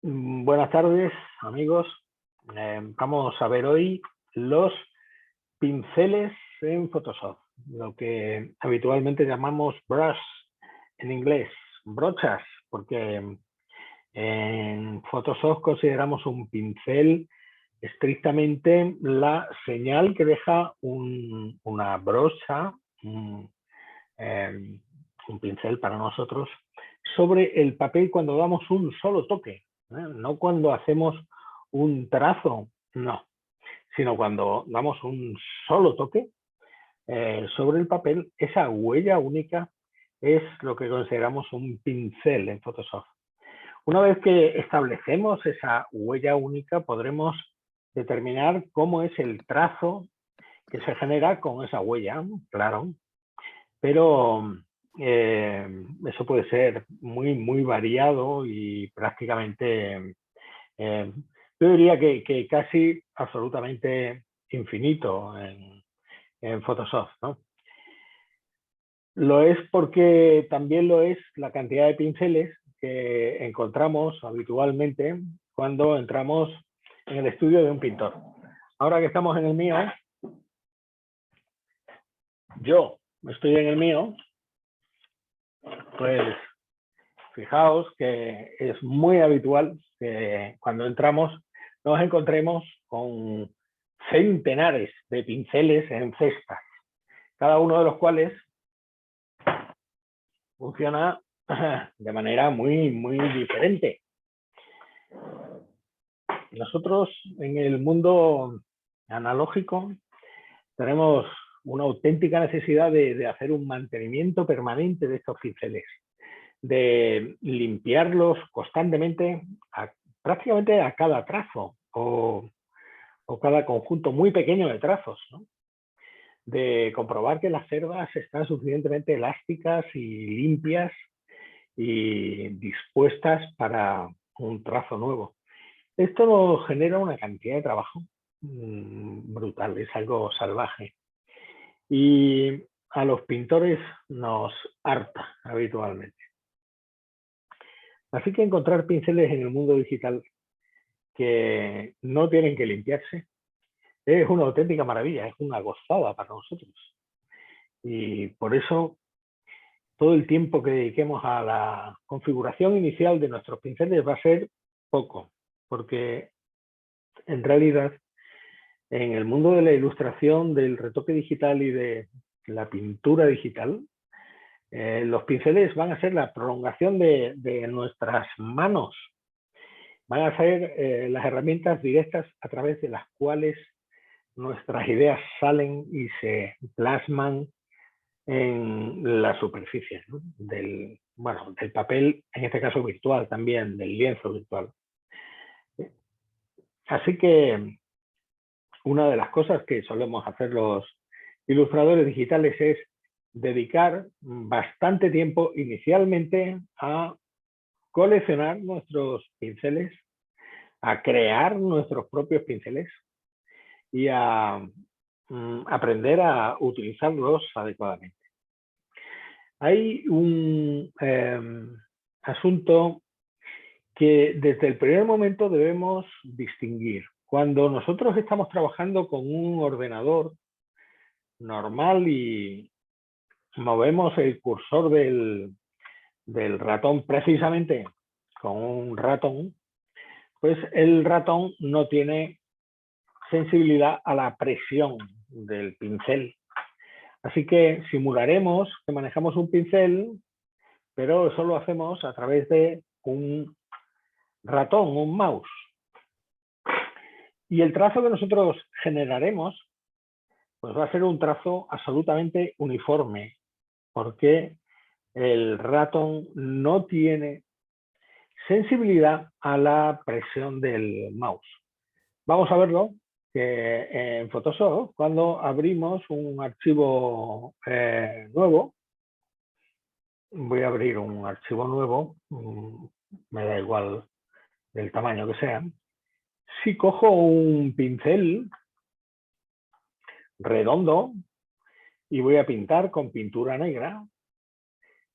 Buenas tardes, amigos. Vamos a ver hoy los pinceles en Photoshop, lo que habitualmente llamamos brush en inglés, brochas, porque en Photoshop consideramos un pincel estrictamente la señal que deja una brocha, un pincel para nosotros, sobre el papel cuando damos un solo toque. No cuando hacemos un trazo, no, sino cuando damos un solo toque sobre el papel. Esa huella única es lo que consideramos un pincel en Photoshop. Una vez que establecemos esa huella única, podremos determinar cómo es el trazo que se genera con esa huella, claro, pero eso puede ser muy variado y prácticamente, yo diría que casi absolutamente infinito en Photoshop, ¿no? Lo es porque también lo es la cantidad de pinceles que encontramos habitualmente cuando entramos en el estudio de un pintor. Ahora que estamos en el mío, yo estoy en el mío, pues fijaos que es muy habitual que cuando entramos nos encontremos con centenares de pinceles en cestas, cada uno de los cuales funciona de manera muy diferente. Nosotros en el mundo analógico tenemos una auténtica necesidad de hacer un mantenimiento permanente de estos pinceles, de limpiarlos constantemente prácticamente a cada trazo o cada conjunto muy pequeño de trazos, ¿no? De comprobar que las cerdas están suficientemente elásticas y limpias y dispuestas para un trazo nuevo. Esto nos genera una cantidad de trabajo brutal, es algo salvaje. Y a los pintores nos harta habitualmente. Así que encontrar pinceles en el mundo digital que no tienen que limpiarse es una auténtica maravilla, es una gozada para nosotros. Y por eso todo el tiempo que dediquemos a la configuración inicial de nuestros pinceles va a ser poco, porque en realidad en el mundo de la ilustración, del retoque digital y de la pintura digital, los pinceles van a ser la prolongación de nuestras manos, van a ser las herramientas directas a través de las cuales nuestras ideas salen y se plasman en la superficie, ¿no? del papel, en este caso virtual también, del lienzo virtual. Así que una de las cosas que solemos hacer los ilustradores digitales es dedicar bastante tiempo inicialmente a coleccionar nuestros pinceles, a crear nuestros propios pinceles y a aprender a utilizarlos adecuadamente. Hay un asunto que desde el primer momento debemos distinguir. Cuando nosotros estamos trabajando con un ordenador normal y movemos el cursor del ratón precisamente con un ratón, pues el ratón no tiene sensibilidad a la presión del pincel. Así que simularemos que manejamos un pincel, pero eso lo hacemos a través de un ratón, un mouse. Y el trazo que nosotros generaremos pues va a ser un trazo absolutamente uniforme, porque el ratón no tiene sensibilidad a la presión del mouse. Vamos a verlo que en Photoshop, cuando abrimos un archivo nuevo, voy a abrir un archivo nuevo, me da igual del tamaño que sea. Si cojo un pincel redondo y voy a pintar con pintura negra,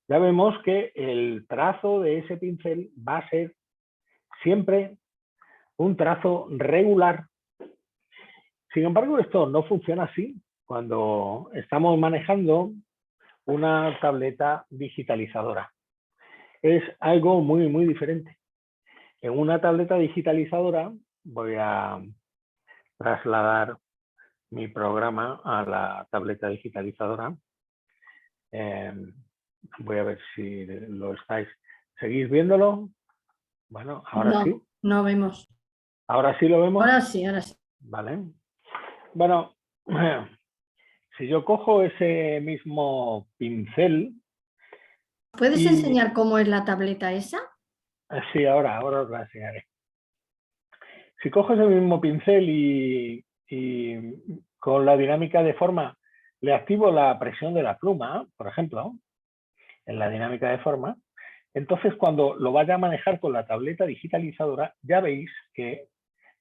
ya vemos que el trazo de ese pincel va a ser siempre un trazo regular. Sin embargo, esto no funciona así cuando estamos manejando una tableta digitalizadora. Es algo muy, muy diferente. En una tableta digitalizadora, voy a trasladar mi programa a la tableta digitalizadora. Voy a ver si lo estáis. ¿Seguís viéndolo? Bueno, ahora No, sí. no vemos. ¿Ahora sí lo vemos? Ahora sí, ahora sí. Vale. Bueno, si yo cojo ese mismo pincel... ¿Puedes enseñar cómo es la tableta esa? Sí, ahora os la enseñaré. Si cojo ese mismo pincel y con la dinámica de forma le activo la presión de la pluma, por ejemplo, en la dinámica de forma, entonces cuando lo vaya a manejar con la tableta digitalizadora, ya veis que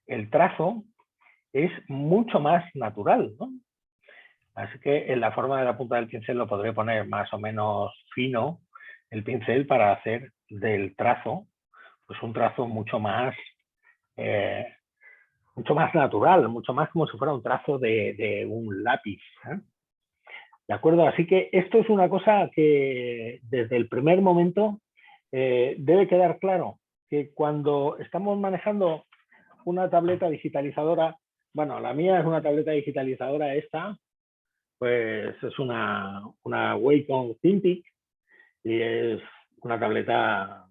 el trazo es mucho más natural, ¿no? Así que en la forma de la punta del pincel lo podré poner más o menos fino el pincel para hacer del trazo pues un trazo mucho más natural, mucho más como si fuera un trazo de un lápiz. ¿De acuerdo? Así que esto es una cosa que desde el primer momento debe quedar claro, que cuando estamos manejando una tableta digitalizadora, bueno, la mía es una tableta digitalizadora esta, pues es una Wacom ThinkPic y es una tableta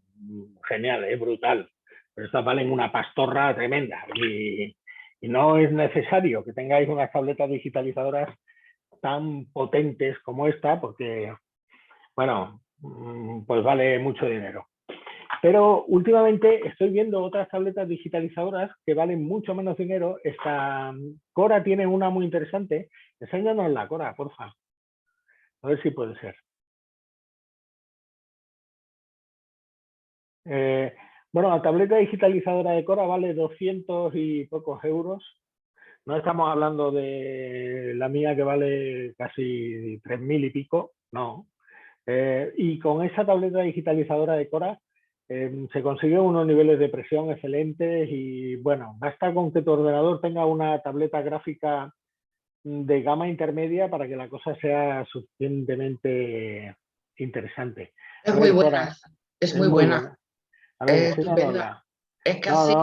genial, es brutal. Pero estas valen una pastorra tremenda y no es necesario que tengáis unas tabletas digitalizadoras tan potentes como esta porque, bueno, pues vale mucho dinero. Pero últimamente estoy viendo otras tabletas digitalizadoras que valen mucho menos dinero. Esta Cora tiene una muy interesante. Enséñanos la Cora, porfa. A ver si puede ser. Bueno, la tableta digitalizadora de Cora vale 200 y pocos euros. No estamos hablando de la mía que vale casi 3.000 y pico, no. Y con esa tableta digitalizadora de Cora se consiguen unos niveles de presión excelentes y bueno, basta con que tu ordenador tenga una tableta gráfica de gama intermedia para que la cosa sea suficientemente interesante. Es A muy ver, buena, Cora, es muy buena. A ver, Es estupenda. enséñanosla. Es casi...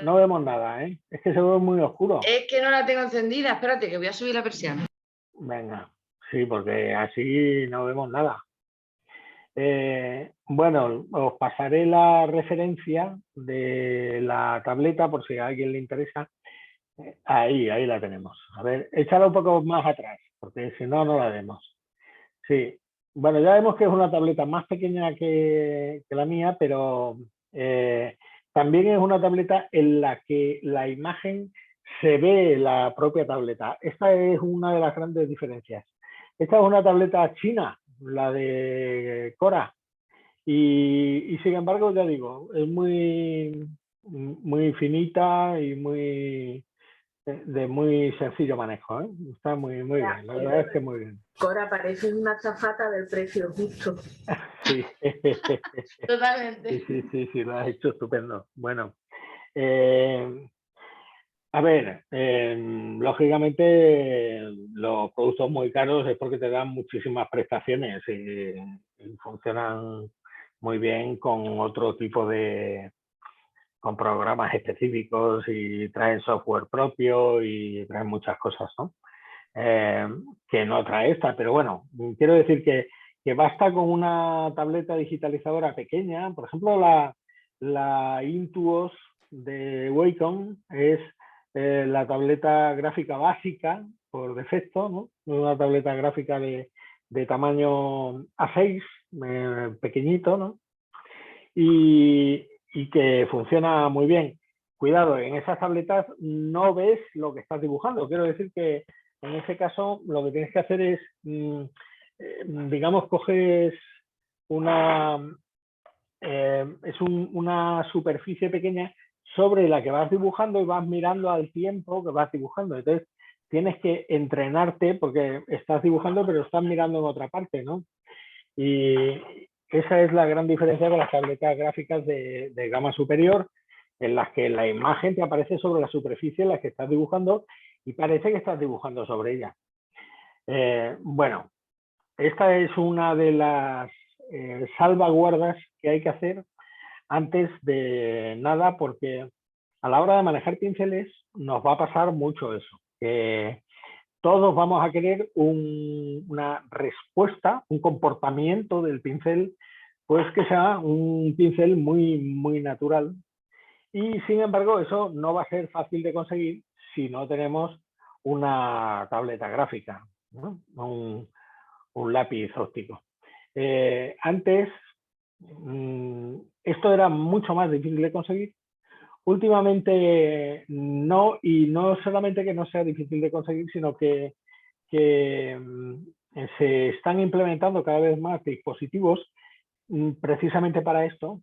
No vemos nada, ¿eh? Es que se ve muy oscuro. Es que no la tengo encendida. Espérate, que voy a subir la persiana. Venga, sí, porque así no vemos nada. Bueno, os pasaré la referencia de la tableta por si a alguien le interesa. Ahí la tenemos. A ver, échala un poco más atrás, porque si no, no la vemos. Sí, bueno, ya vemos que es una tableta más pequeña que la mía, pero también es una tableta en la que la imagen se ve la propia tableta. Esta es una de las grandes diferencias. Esta es una tableta china, la de Cora, y sin embargo, ya digo, es muy finita y de muy sencillo manejo, ¿eh? Está muy bien, la verdad es que muy bien. Cora, parece una azafata del precio justo. Sí. Totalmente. Sí, lo has hecho estupendo. Bueno, a ver, lógicamente los productos muy caros es porque te dan muchísimas prestaciones y funcionan muy bien con otro tipo con programas específicos y traen software propio y traen muchas cosas, ¿no? Que no trae esta, pero bueno, quiero decir que basta con una tableta digitalizadora pequeña. Por ejemplo, la Intuos de Wacom es la tableta gráfica básica por defecto, ¿no? Una tableta gráfica de tamaño A6, pequeñito, ¿no? Y que funciona muy bien. Cuidado, en esas tabletas no ves lo que estás dibujando. Quiero decir que en ese caso lo que tienes que hacer es, digamos, coges una superficie pequeña sobre la que vas dibujando y vas mirando al tiempo que vas dibujando. Entonces tienes que entrenarte porque estás dibujando pero estás mirando en otra parte, ¿no? Y esa es la gran diferencia con las tabletas gráficas de gama superior, en las que la imagen te aparece sobre la superficie en la que estás dibujando y parece que estás dibujando sobre ella. Bueno, esta es una de las salvaguardas que hay que hacer antes de nada, porque a la hora de manejar pinceles nos va a pasar mucho eso. Todos vamos a querer una respuesta, un comportamiento del pincel, pues que sea un pincel muy, muy natural. Y sin embargo, eso no va a ser fácil de conseguir si no tenemos una tableta gráfica, ¿no? Un lápiz óptico. Antes, esto era mucho más difícil de conseguir. Últimamente no, y no solamente que no sea difícil de conseguir, sino que se están implementando cada vez más dispositivos precisamente para esto.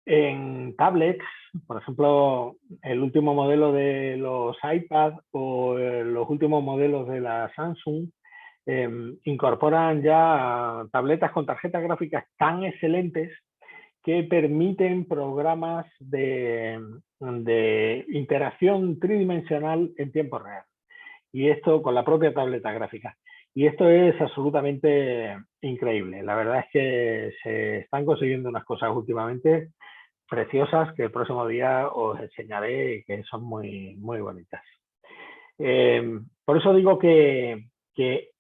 En tablets, por ejemplo, el último modelo de los iPad o los últimos modelos de la Samsung incorporan ya tabletas con tarjetas gráficas tan excelentes que permiten programas de interacción tridimensional en tiempo real. Y esto con la propia tableta gráfica. Y esto es absolutamente increíble. La verdad es que se están consiguiendo unas cosas últimamente preciosas que el próximo día os enseñaré y que son muy, muy bonitas. Por eso digo que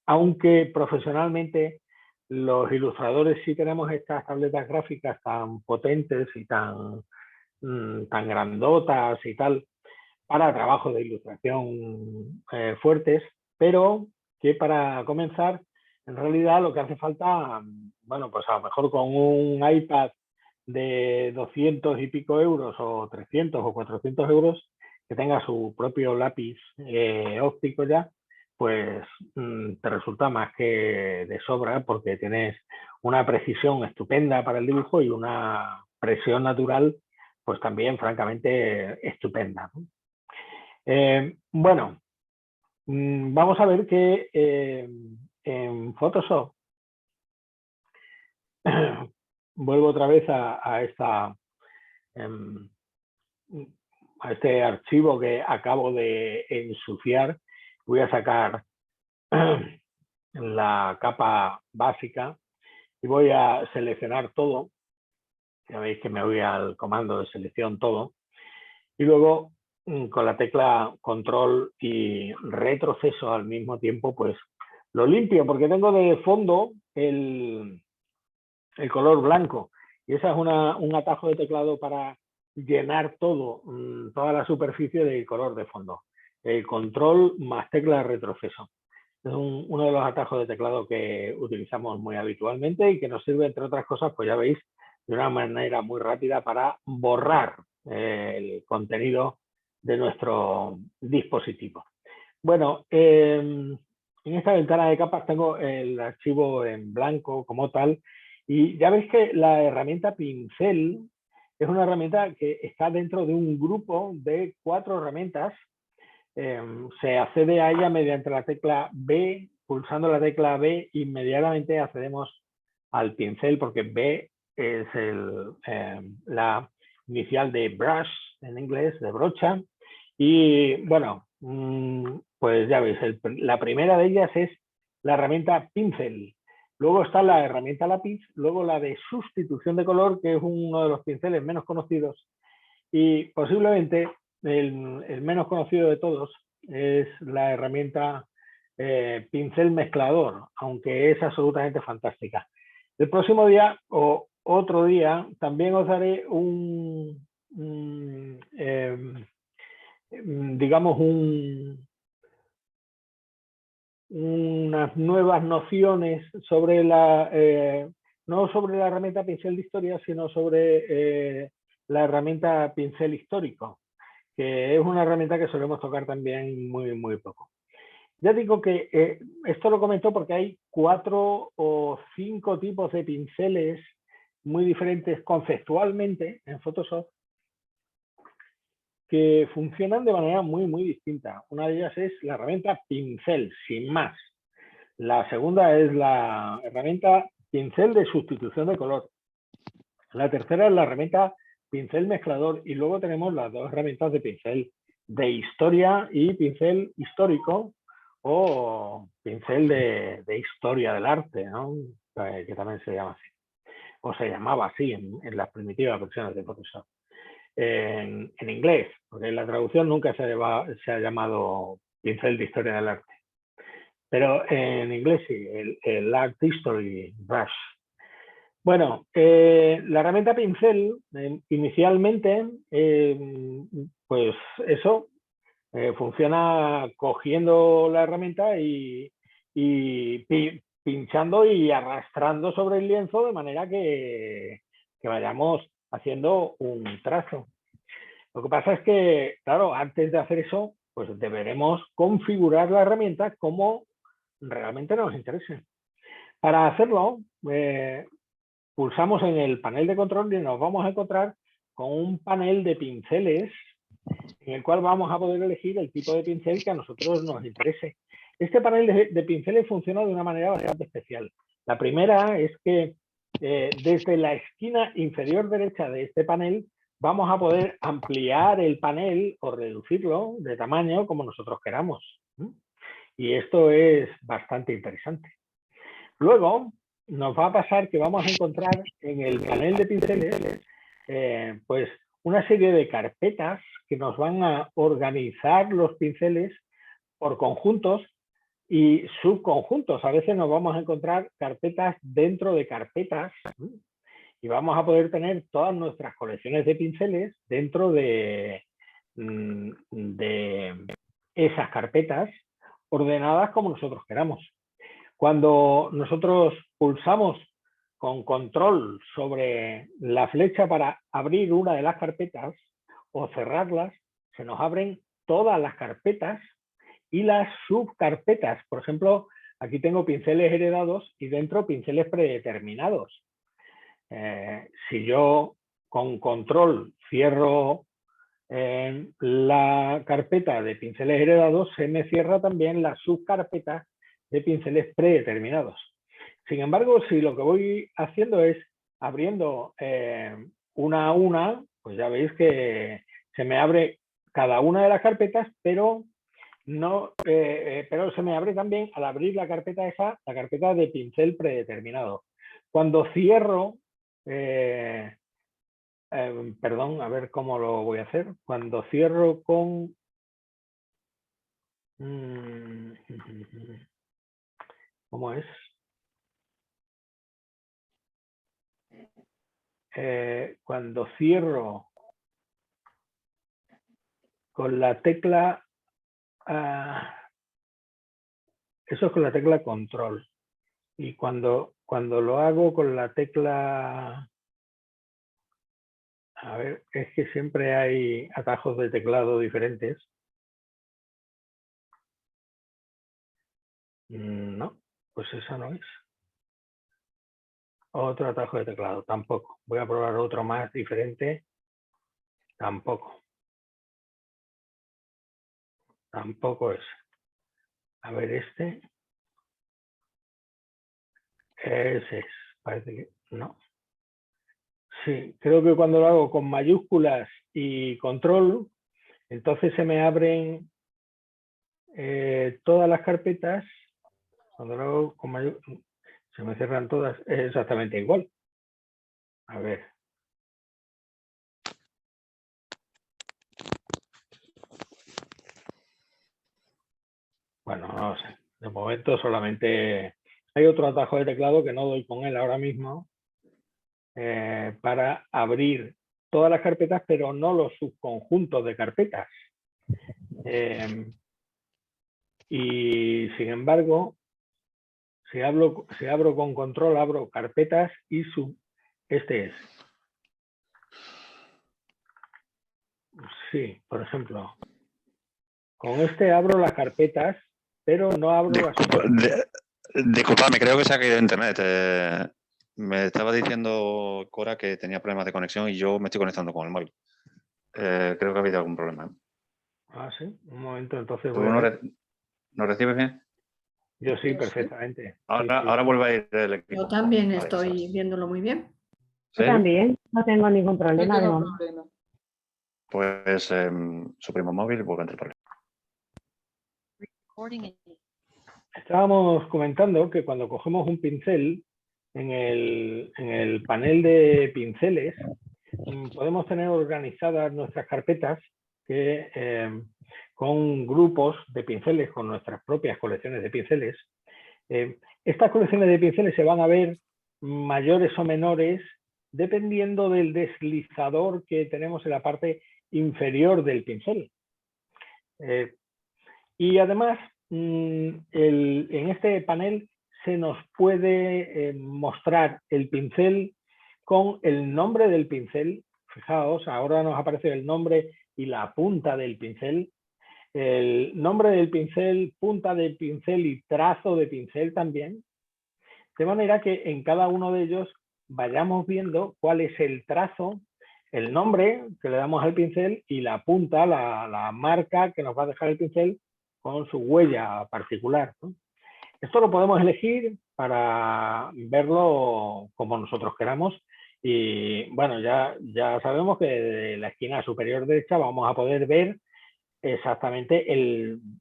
aunque profesionalmente los ilustradores sí tenemos estas tabletas gráficas tan potentes y tan grandotas y tal, para trabajos de ilustración fuertes, pero que para comenzar, en realidad lo que hace falta, bueno, pues a lo mejor con un iPad de 200 y pico euros o 300 o 400 euros, que tenga su propio lápiz óptico ya, pues te resulta más que de sobra, porque tienes una precisión estupenda para el dibujo y una presión natural pues también francamente estupenda, ¿no? Bueno, vamos a ver que en Photoshop vuelvo otra vez a este archivo que acabo de ensuciar. Voy a sacar la capa básica y voy a seleccionar todo. Ya veis que me voy al comando de selección todo. Y luego con la tecla control y retroceso al mismo tiempo, pues lo limpio, porque tengo de fondo el color blanco. Y esa es un atajo de teclado para llenar todo, toda la superficie del color de fondo. El control más tecla de retroceso. Es uno de los atajos de teclado que utilizamos muy habitualmente y que nos sirve, entre otras cosas, pues ya veis, de una manera muy rápida para borrar el contenido de nuestro dispositivo. Bueno, en esta ventana de capas tengo el archivo en blanco como tal, y ya veis que la herramienta pincel es una herramienta que está dentro de un grupo de 4 herramientas. Se accede a ella mediante la tecla B. Pulsando la tecla B inmediatamente accedemos al pincel, porque B es la inicial de brush en inglés, de brocha. Y bueno, pues ya veis, la primera de ellas es la herramienta pincel. Luego está la herramienta lápiz, luego la de sustitución de color, que es uno de los pinceles menos conocidos, y posiblemente el menos conocido de todos es la herramienta pincel mezclador, aunque es absolutamente fantástica. El próximo día o otro día también os daré digamos unas nuevas nociones sobre no sobre la herramienta pincel de historia, sino sobre la herramienta pincel histórico, que es una herramienta que solemos tocar también muy, muy poco. Ya digo que esto lo comento porque hay 4 o 5 tipos de pinceles muy diferentes conceptualmente en Photoshop, que funcionan de manera muy, muy distinta. Una de ellas es la herramienta pincel, sin más. La segunda es la herramienta pincel de sustitución de color. La tercera es la herramienta pincel mezclador y luego tenemos las dos herramientas de pincel de historia y pincel histórico o pincel de historia del arte, ¿no? Que también se llama así, o se llamaba así en las primitivas versiones de Photoshop. En inglés, porque en la traducción nunca se ha llamado pincel de historia del arte. Pero en inglés sí, el Art History Brush. Bueno, la herramienta pincel, inicialmente, pues eso, funciona cogiendo la herramienta y pinchando y arrastrando sobre el lienzo de manera que vayamos haciendo un trazo. Lo que pasa es que, claro, antes de hacer eso, pues deberemos configurar la herramienta como realmente nos interese. Para hacerlo, pulsamos en el panel de control y nos vamos a encontrar con un panel de pinceles en el cual vamos a poder elegir el tipo de pincel que a nosotros nos interese. Este panel de pinceles funciona de una manera bastante especial. La primera es que desde la esquina inferior derecha de este panel vamos a poder ampliar el panel o reducirlo de tamaño como nosotros queramos. Y esto es bastante interesante. Luego nos va a pasar que vamos a encontrar en el panel de pinceles pues una serie de carpetas que nos van a organizar los pinceles por conjuntos y subconjuntos. A veces nos vamos a encontrar carpetas dentro de carpetas y vamos a poder tener todas nuestras colecciones de pinceles dentro de esas carpetas ordenadas como nosotros queramos. Cuando nosotros pulsamos con control sobre la flecha para abrir una de las carpetas o cerrarlas, se nos abren todas las carpetas y las subcarpetas. Por ejemplo, aquí tengo pinceles heredados y dentro pinceles predeterminados. Si yo con control cierro la carpeta de pinceles heredados, se me cierra también la subcarpeta de pinceles predeterminados. Sin embargo, si lo que voy haciendo es abriendo una a una, pues ya veis que se me abre cada una de las carpetas, pero se me abre también al abrir la carpeta esa, la carpeta de pincel predeterminado. Cuando cierro, perdón, a ver cómo lo voy a hacer. Cuando cierro con ¿cómo es? Cuando cierro con la tecla, eso es con la tecla control. Y cuando lo hago con la tecla, a ver, es que siempre hay atajos de teclado diferentes. No, pues esa no es. Otro atajo de teclado, tampoco. Voy a probar otro más diferente. Tampoco. Tampoco es. A ver, este. Ese es. Parece que no. Sí, creo que cuando lo hago con mayúsculas y control, entonces se me abren todas las carpetas. Cuando lo hago con mayúsculas, se me cierran todas. Es exactamente igual. A ver. Bueno, no sé. De momento solamente hay otro atajo de teclado que no doy con él ahora mismo para abrir todas las carpetas, pero no los subconjuntos de carpetas. Y sin embargo, si abro con control, abro carpetas y este es. Sí, por ejemplo. Con este abro las carpetas, pero no abro las... Disculpadme, creo que se ha caído internet. Me estaba diciendo Cora que tenía problemas de conexión y yo me estoy conectando con el móvil. Creo que ha habido algún problema. Ah, sí. Un momento, entonces ¿Tú voy a ver. ¿Nos recibes bien? Yo sí, perfectamente. Ahora, Sí. ahora vuelve a ir el equipo. Yo también Vale, estoy viéndolo muy bien. ¿Sí? También, no tengo ningún No problema de tengo momento. problema. Pues suprimo móvil y vuelvo a entrar por ahí. Estábamos comentando que cuando cogemos un pincel, en el panel de pinceles, podemos tener organizadas nuestras carpetas con grupos de pinceles, con nuestras propias colecciones de pinceles. Estas colecciones de pinceles se van a ver mayores o menores dependiendo del deslizador que tenemos en la parte inferior del pincel. Y además, en este panel se nos puede mostrar el pincel con el nombre del pincel. Fijaos, ahora nos aparece el nombre y la punta del pincel. El nombre del pincel, punta del pincel y trazo de pincel también. De manera que en cada uno de ellos vayamos viendo cuál es el trazo, el nombre que le damos al pincel y la punta, la marca que nos va a dejar el pincel con su huella particular, ¿no? Esto lo podemos elegir para verlo como nosotros queramos y bueno, ya sabemos que de la esquina superior derecha vamos a poder ver exactamente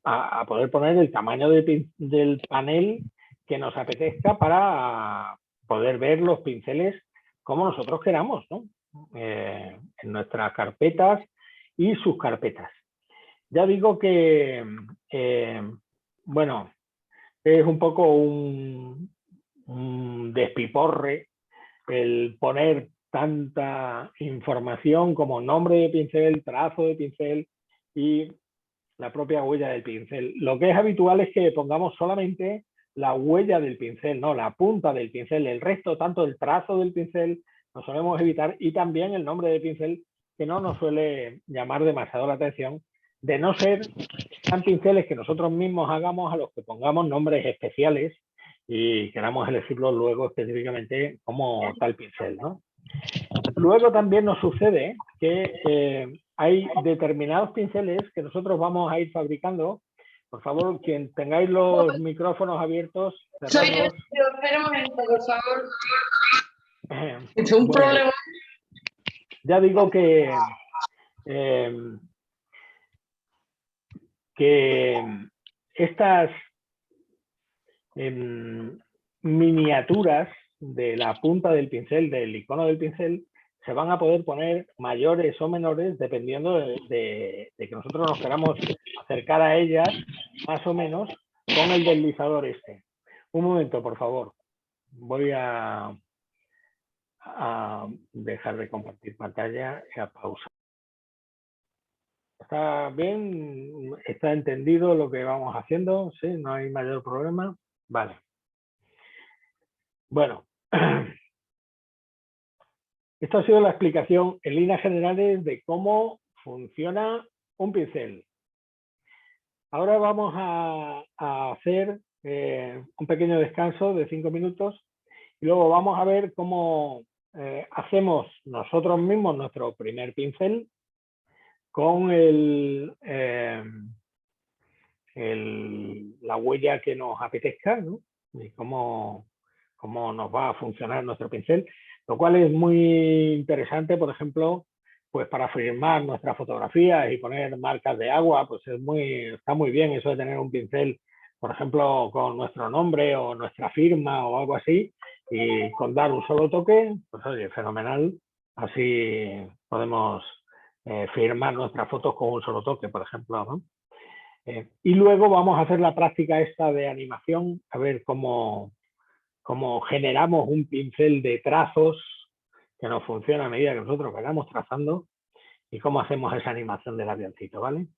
a poder poner el tamaño del panel que nos apetezca para poder ver los pinceles como nosotros queramos, ¿no? En nuestras carpetas y sus carpetas. Ya digo que, bueno, es un poco un despiporre el poner tanta información como nombre de pincel, trazo de pincel y la propia huella del pincel. Lo que es habitual es que pongamos solamente la huella del pincel, no la punta del pincel, el resto, tanto el trazo del pincel, lo solemos evitar y también el nombre del pincel, que no nos suele llamar demasiado la atención, de no ser tan pinceles que nosotros mismos hagamos a los que pongamos nombres especiales y queramos elegirlos luego específicamente como tal pincel, ¿no? Luego también nos sucede que hay determinados pinceles que nosotros vamos a ir fabricando. Por favor, quien tengáis los micrófonos abiertos, Soy yo, cerradlos. espera un momento, por favor. Es Bueno, un problema. ya digo que estas miniaturas de la punta del pincel, del icono del pincel, se van a poder poner mayores o menores dependiendo de que nosotros nos queramos acercar a ellas, más o menos, con el deslizador este. Un momento, por favor. Voy a dejar de compartir pantalla y a pausar. ¿Está bien? ¿Está entendido lo que vamos haciendo? ¿Sí? ¿No hay mayor problema? Vale. Bueno, esto ha sido la explicación en líneas generales de cómo funciona un pincel. Ahora vamos a hacer un pequeño descanso de 5 minutos y luego vamos a ver cómo hacemos nosotros mismos nuestro primer pincel con la huella que nos apetezca, ¿no? Y cómo nos va a funcionar nuestro pincel, lo cual es muy interesante, por ejemplo, pues para firmar nuestras fotografías y poner marcas de agua, pues está muy bien eso de tener un pincel, por ejemplo, con nuestro nombre o nuestra firma o algo así, y con dar un solo toque, pues oye, fenomenal, así podemos firmar nuestras fotos con un solo toque, por ejemplo, ¿no? Y luego vamos a hacer la práctica esta de animación, a ver cómo generamos un pincel de trazos que nos funciona a medida que nosotros vayamos trazando y cómo hacemos esa animación del avioncito, ¿vale?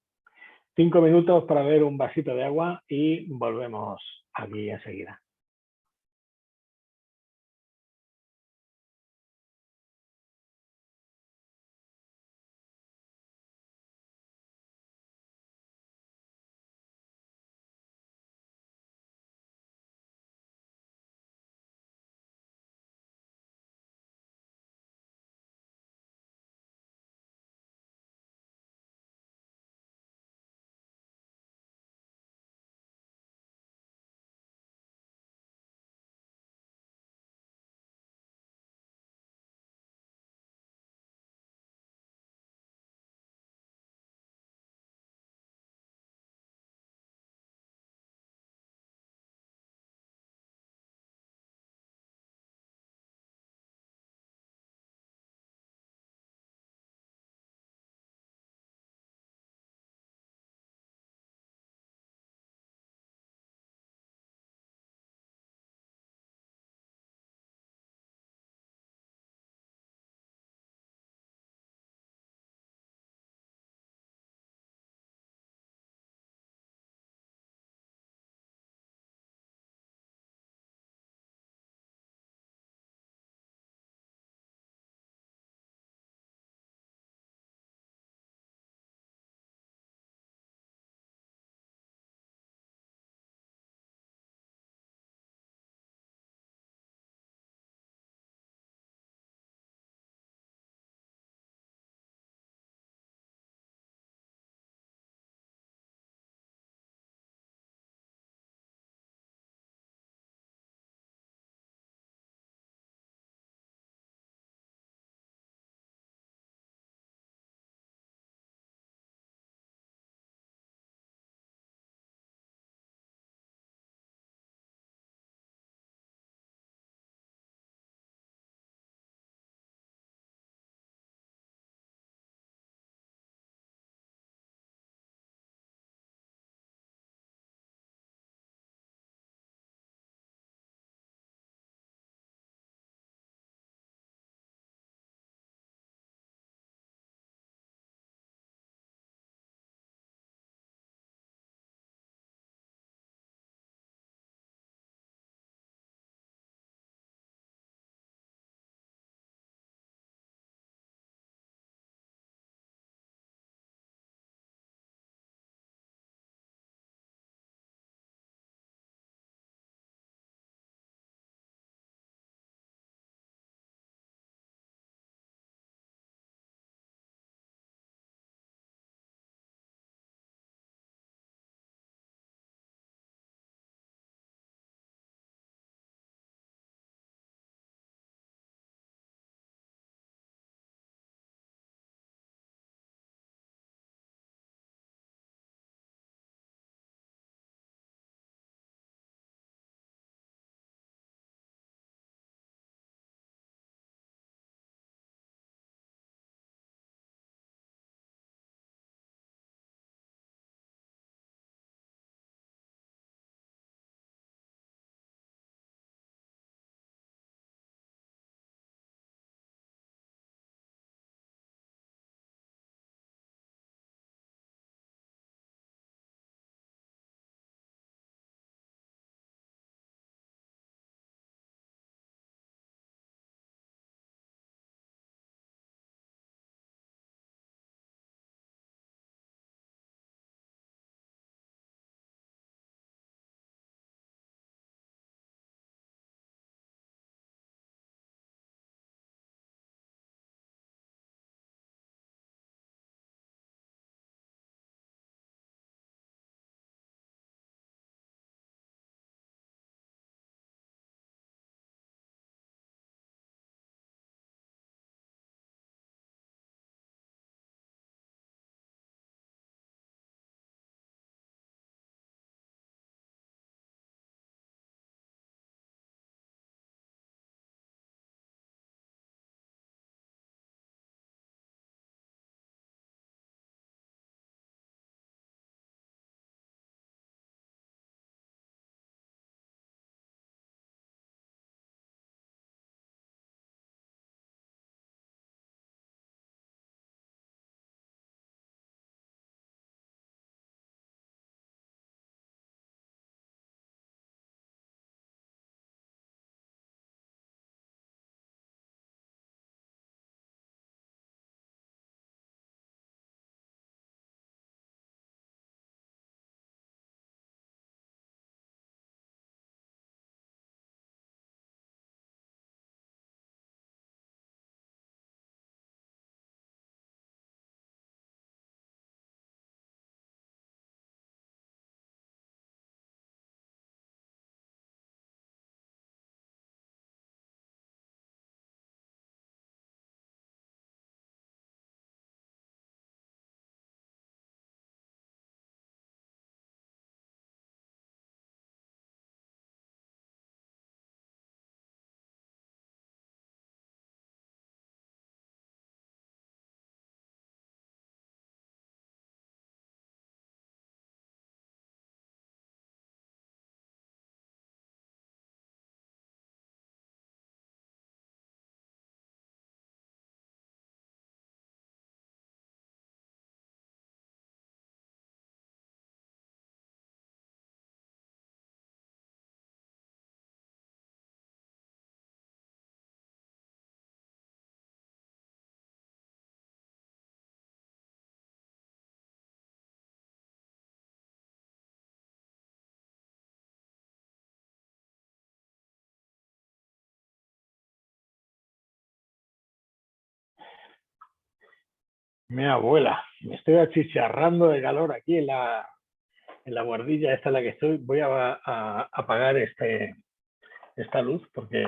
5 minutos para ver un vasito de agua y volvemos aquí enseguida. Mi abuela, me estoy achicharrando de calor aquí en la guardilla esta en la que estoy. Voy a apagar esta luz porque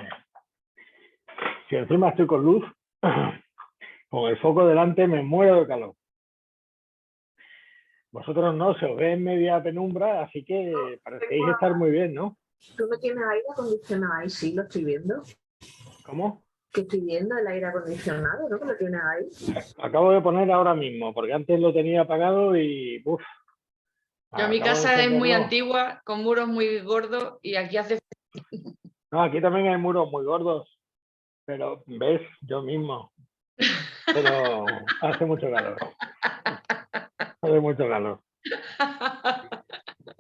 si encima estoy con luz, con el foco delante me muero de calor. Vosotros no, se os ve en media penumbra, así que parecéis estar muy bien, ¿no? ¿Tú no tienes aire acondicionado ahí? Sí, lo estoy viendo. ¿Cómo? Que estoy viendo el aire acondicionado, ¿no? Que lo tienes ahí. Acabo de poner ahora mismo, porque antes lo tenía apagado y... Uf, Yo, mi acabo de casa es muy encenderlo. antigua, con muros muy gordos y aquí hace... No, aquí también hay muros muy gordos, pero ves, yo mismo. Pero hace mucho calor. Hace mucho calor.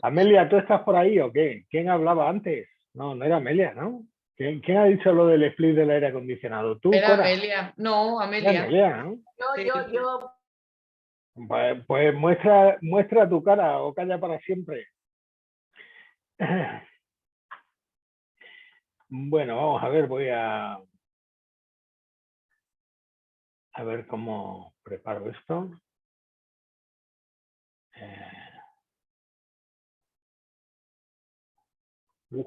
Amelia, ¿tú estás por ahí o qué? ¿Quién hablaba antes? No, no era Amelia, ¿no? ¿Quién ha dicho lo del split del aire acondicionado? ¿Tú, Era Cora? Amelia. No, Era Amelia. Amelia, ¿no? Yo, Pues muestra tu cara o calla para siempre. Bueno, vamos a ver, voy a ver cómo preparo esto. Uh.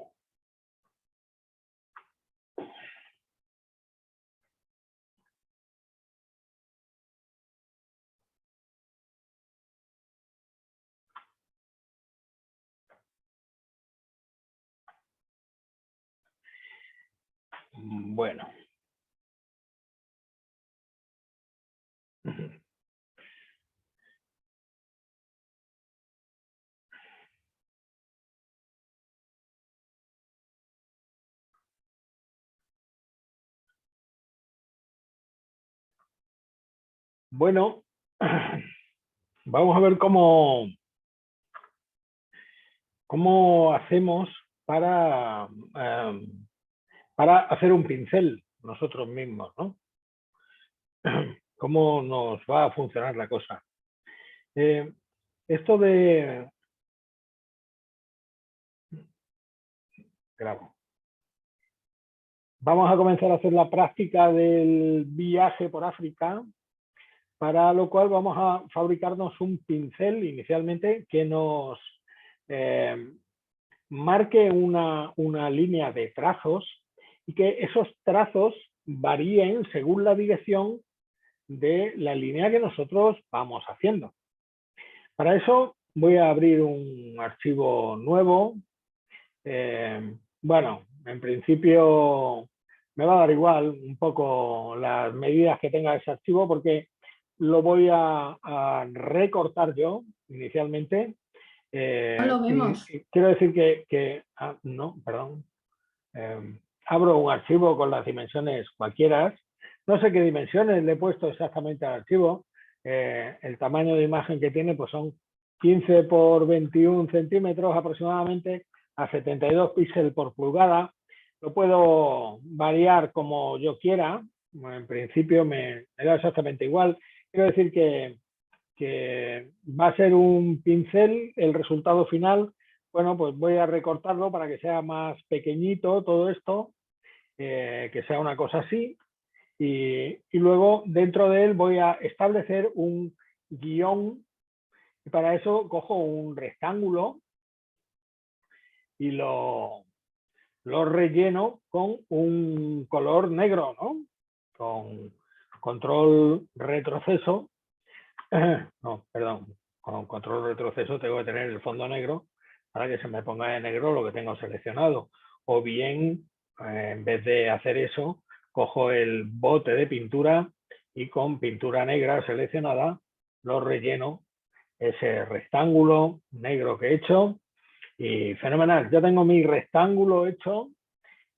Bueno. Bueno, vamos a ver cómo hacemos para hacer un pincel nosotros mismos, ¿no? Cómo nos va a funcionar la cosa. Esto de... Grabo. Vamos a comenzar a hacer la práctica del viaje por África, para lo cual vamos a fabricarnos un pincel inicialmente que nos marque una línea de trazos y que esos trazos varíen según la dirección de la línea que nosotros vamos haciendo. Para eso voy a abrir un archivo nuevo. Bueno, en principio me va a dar igual un poco las medidas que tenga ese archivo porque lo voy a recortar yo inicialmente. No lo vemos. Quiero decir que no, perdón. Abro un archivo con las dimensiones cualquiera. No sé qué dimensiones le he puesto exactamente al archivo. El tamaño de imagen que tiene pues son 15 por 21 centímetros aproximadamente, a 72 píxeles por pulgada. Lo puedo variar como yo quiera. En principio me da exactamente igual. Quiero decir que va a ser un pincel, el resultado final. Bueno, pues voy a recortarlo para que sea más pequeñito todo esto, que sea una cosa así. Y luego dentro de él voy a establecer un guión. Y para eso cojo un rectángulo y lo relleno con un color negro, ¿no? Con control retroceso. No, perdón. Con control retroceso tengo que tener el fondo negro para que se me ponga de negro lo que tengo seleccionado. O bien, en vez de hacer eso, cojo el bote de pintura y con pintura negra seleccionada lo relleno ese rectángulo negro que he hecho. Y fenomenal, ya tengo mi rectángulo hecho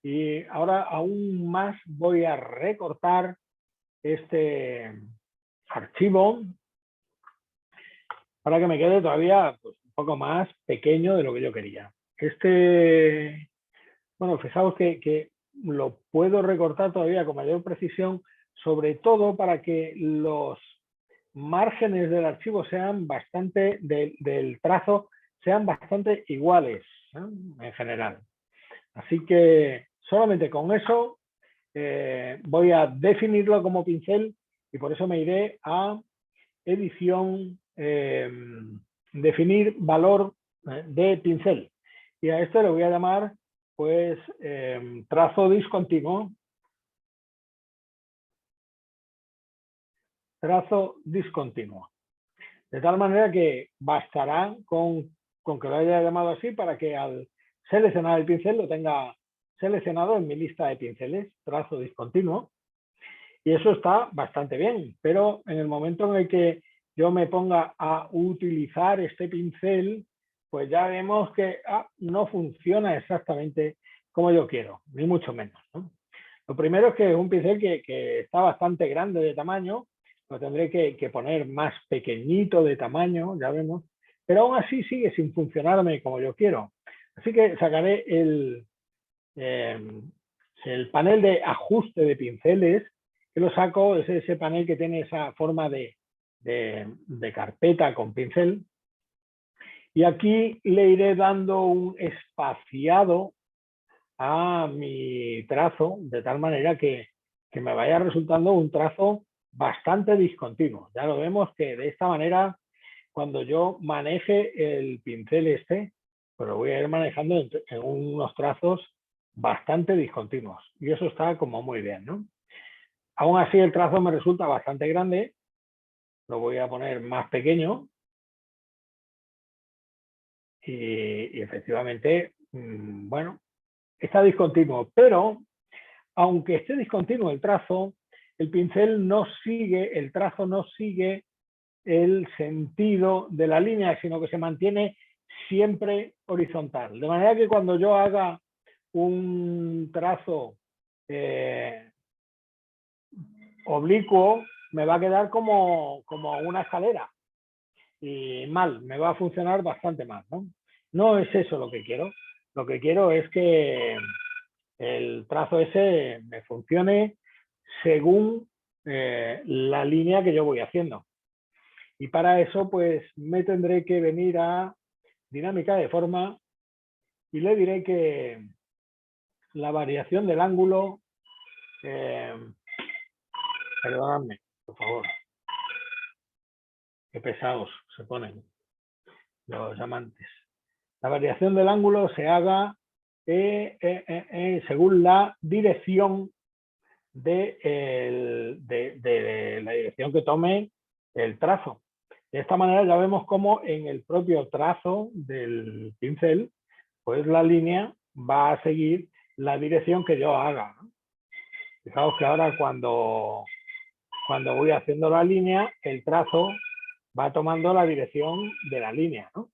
y ahora aún más voy a recortar este archivo para que me quede todavía pues, un poco más pequeño de lo que yo quería. Bueno, fijaos que lo puedo recortar todavía con mayor precisión, sobre todo para que los márgenes del archivo sean bastante, del trazo, sean bastante iguales, ¿no? En general. Así que solamente con eso voy a definirlo como pincel y por eso me iré a edición, definir valor de pincel. Y a esto le voy a llamar pues trazo discontinuo. Trazo discontinuo. De tal manera que bastará con que lo haya llamado así para que al seleccionar el pincel lo tenga seleccionado en mi lista de pinceles, trazo discontinuo. Y eso está bastante bien, pero en el momento en el que yo me ponga a utilizar este pincel, pues ya vemos que no funciona exactamente como yo quiero, ni mucho menos, ¿no? Lo primero es que es un pincel que está bastante grande de tamaño, lo tendré que poner más pequeñito de tamaño, ya vemos, pero aún así sigue sin funcionarme como yo quiero. Así que sacaré el panel de ajuste de pinceles, que lo saco, es ese panel que tiene esa forma de carpeta con pincel. Y aquí le iré dando un espaciado a mi trazo, de tal manera que me vaya resultando un trazo bastante discontinuo. Ya lo vemos que de esta manera, cuando yo maneje el pincel pues lo voy a ir manejando en unos trazos bastante discontinuos. Y eso está como muy bien, ¿no? Aún así el trazo me resulta bastante grande. Lo voy a poner más pequeño. Y efectivamente, bueno, está discontinuo. Pero, aunque esté discontinuo el trazo, el pincel no sigue, el trazo no sigue el sentido de la línea, sino que se mantiene siempre horizontal. De manera que cuando yo haga un trazo oblicuo, me va a quedar como una escalera. Y mal, me va a funcionar bastante mal, ¿no? No es eso lo que quiero. Lo que quiero es que el trazo ese me funcione según la línea que yo voy haciendo. Y para eso, pues, me tendré que venir a dinámica de forma y le diré que la variación del ángulo, perdonadme, por favor, qué pesados se ponen los amantes. La variación del ángulo se haga según la dirección de la dirección que tome el trazo. De esta manera ya vemos cómo en el propio trazo del pincel, pues la línea va a seguir la dirección que yo haga, ¿no? Fijaos que ahora cuando voy haciendo la línea, el trazo va tomando la dirección de la línea, ¿no?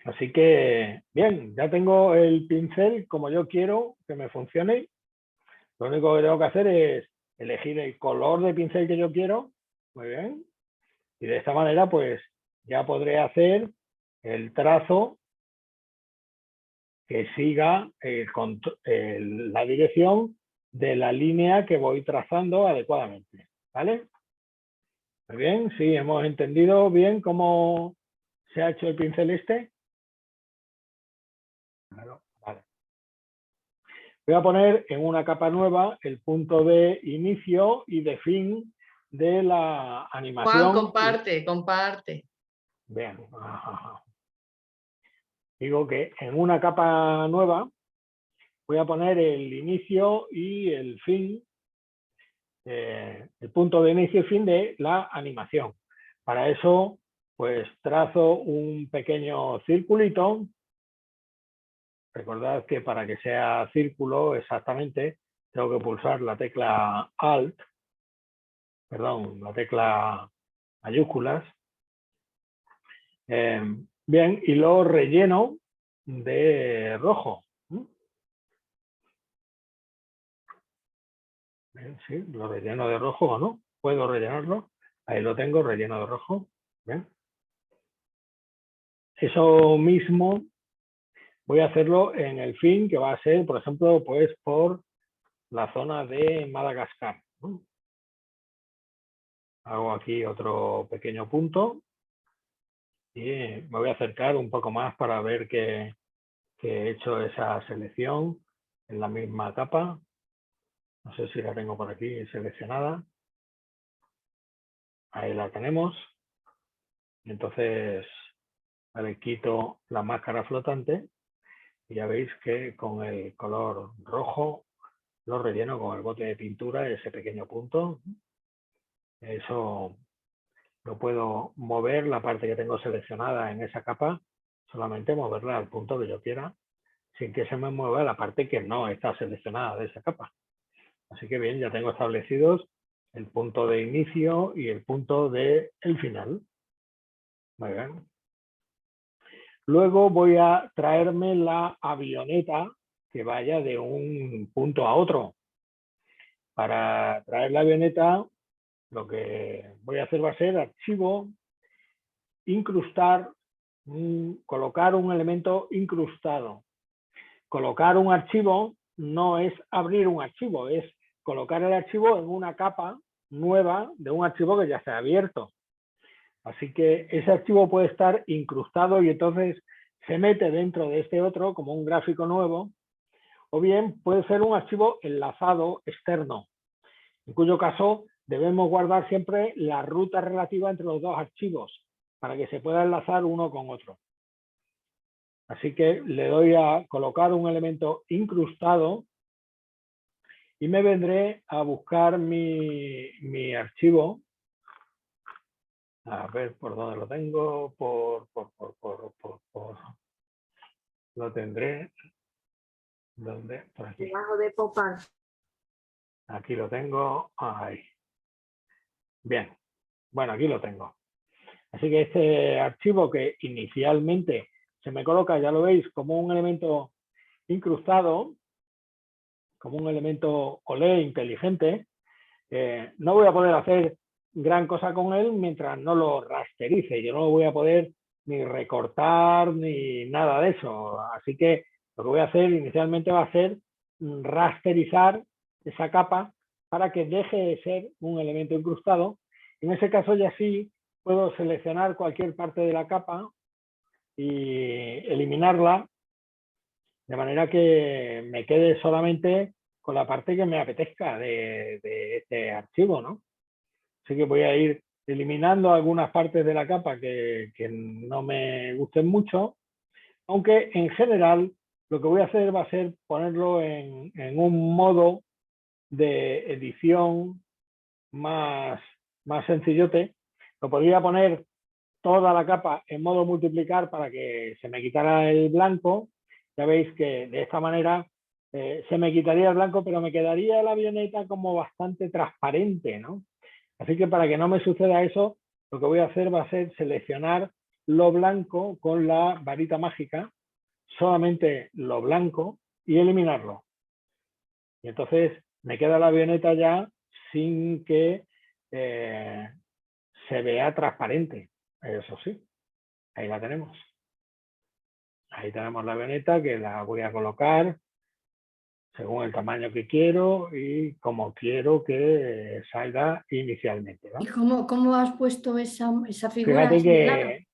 Así que, bien, ya tengo el pincel como yo quiero que me funcione. Lo único que tengo que hacer es elegir el color de pincel que yo quiero. Muy bien. Y de esta manera, pues, ya podré hacer el trazo que siga la dirección de la línea que voy trazando adecuadamente. ¿Vale? Muy bien, sí, hemos entendido bien cómo se ha hecho el pincel este. Claro, vale. Voy a poner en una capa nueva el punto de inicio y de fin de la animación. Juan, comparte. Bien. Digo que en una capa nueva voy a poner el inicio y el fin, el punto de inicio y fin de la animación. Para eso, pues trazo un pequeño circulito. Recordad que para que sea círculo exactamente tengo que pulsar la tecla Alt, perdón, la tecla mayúsculas. Bien, y lo relleno de rojo. Bien, sí, lo relleno de rojo o no. Puedo rellenarlo. Ahí lo tengo, relleno de rojo. Bien. Eso mismo voy a hacerlo en el fin, que va a ser, por ejemplo, pues por la zona de Madagascar. Hago aquí otro pequeño punto y me voy a acercar un poco más para ver que he hecho esa selección en la misma capa. No sé si la tengo por aquí seleccionada. Ahí la tenemos. Entonces, le quito la máscara flotante y ya veis que con el color rojo lo relleno con el bote de pintura, ese pequeño punto. Eso lo puedo mover, la parte que tengo seleccionada en esa capa, solamente moverla al punto que yo quiera, sin que se me mueva la parte que no está seleccionada de esa capa. Así que bien, ya tengo establecidos el punto de inicio y el punto de el final. Muy bien. Luego voy a traerme la avioneta que vaya de un punto a otro. Para traer la avioneta, lo que voy a hacer va a ser archivo, incrustar, colocar un elemento incrustado. Colocar un archivo no es abrir un archivo, es colocar el archivo en una capa nueva de un archivo que ya está abierto. Así que ese archivo puede estar incrustado y entonces se mete dentro de este otro como un gráfico nuevo, o bien puede ser un archivo enlazado externo, en cuyo caso debemos guardar siempre la ruta relativa entre los dos archivos para que se pueda enlazar uno con otro. Así que le doy a colocar un elemento incrustado y me vendré a buscar mi archivo. A ver por dónde lo tengo, lo tendré. ¿Dónde? Por aquí. Debajo de popar. Aquí lo tengo. Ahí. Bien. Bueno, aquí lo tengo. Así que este archivo que inicialmente se me coloca, ya lo veis, como un elemento incrustado, como un elemento olé inteligente, no voy a poder hacer gran cosa con él mientras no lo rasterice. Yo no lo voy a poder ni recortar ni nada de eso. Así que lo que voy a hacer inicialmente va a ser rasterizar esa capa para que deje de ser un elemento incrustado. En ese caso ya sí puedo seleccionar cualquier parte de la capa y eliminarla de manera que me quede solamente con la parte que me apetezca de este archivo, ¿no? Así que voy a ir eliminando algunas partes de la capa que no me gusten mucho, aunque en general lo que voy a hacer va a ser ponerlo en un modo de edición más sencillote. Lo podría poner toda la capa en modo multiplicar para que se me quitara el blanco. Ya veis que de esta manera se me quitaría el blanco, pero me quedaría la avioneta como bastante transparente, ¿no? Así que para que no me suceda eso, lo que voy a hacer va a ser seleccionar lo blanco con la varita mágica, solamente lo blanco, y eliminarlo. Y entonces me queda la avioneta ya sin que se vea transparente. Eso sí, ahí la tenemos. Ahí tenemos la avioneta que la voy a colocar según el tamaño que quiero y como quiero que salga inicialmente, ¿no? ¿Y cómo has puesto esa figura Fíjate así de lado? que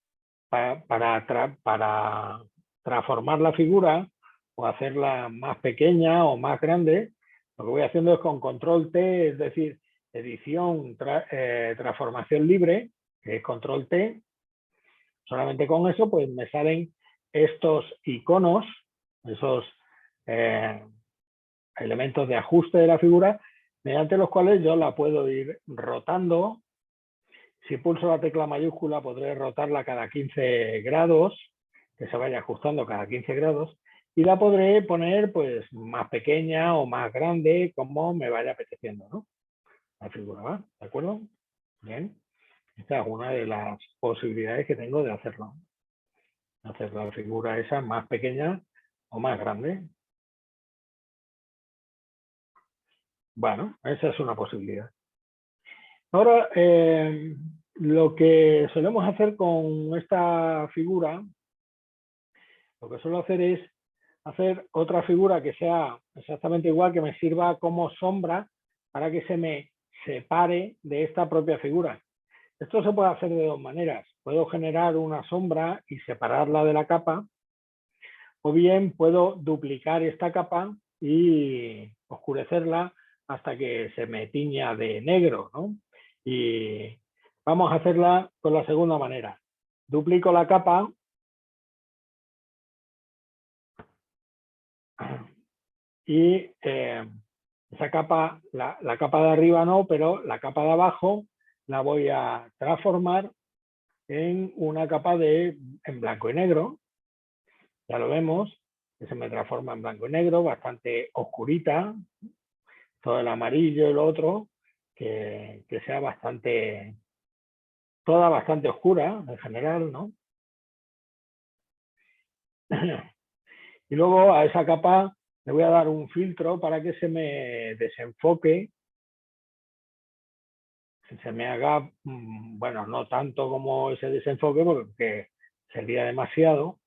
para transformar la figura o hacerla más pequeña o más grande, lo que voy haciendo es con control T, es decir, edición, transformación libre, que es control T. Solamente con eso pues me salen estos iconos, esos elementos de ajuste de la figura, mediante los cuales yo la puedo ir rotando. Si pulso la tecla mayúscula podré rotarla cada 15 grados, que se vaya ajustando cada 15 grados, y la podré poner pues más pequeña o más grande, como me vaya apeteciendo, ¿no? La figura, ¿va? ¿De acuerdo? Bien. Esta es una de las posibilidades que tengo de hacerlo. Hacer la figura esa más pequeña o más grande. Bueno, esa es una posibilidad. Ahora, lo que solemos hacer con esta figura, lo que suelo hacer es hacer otra figura que sea exactamente igual, que me sirva como sombra para que se me separe de esta propia figura. Esto se puede hacer de dos maneras. Puedo generar una sombra y separarla de la capa, o bien puedo duplicar esta capa y oscurecerla hasta que se me tiña de negro, ¿no? Y vamos a hacerla con la segunda manera. Duplico la capa y esa capa, la capa de arriba no, pero la capa de abajo la voy a transformar en una capa en blanco y negro. Ya lo vemos, que se me transforma en blanco y negro, bastante oscurita, todo el amarillo y lo otro, que sea toda bastante oscura en general, ¿no? Y luego a esa capa le voy a dar un filtro para que se me desenfoque, se me haga, bueno, no tanto como ese desenfoque porque sería demasiado,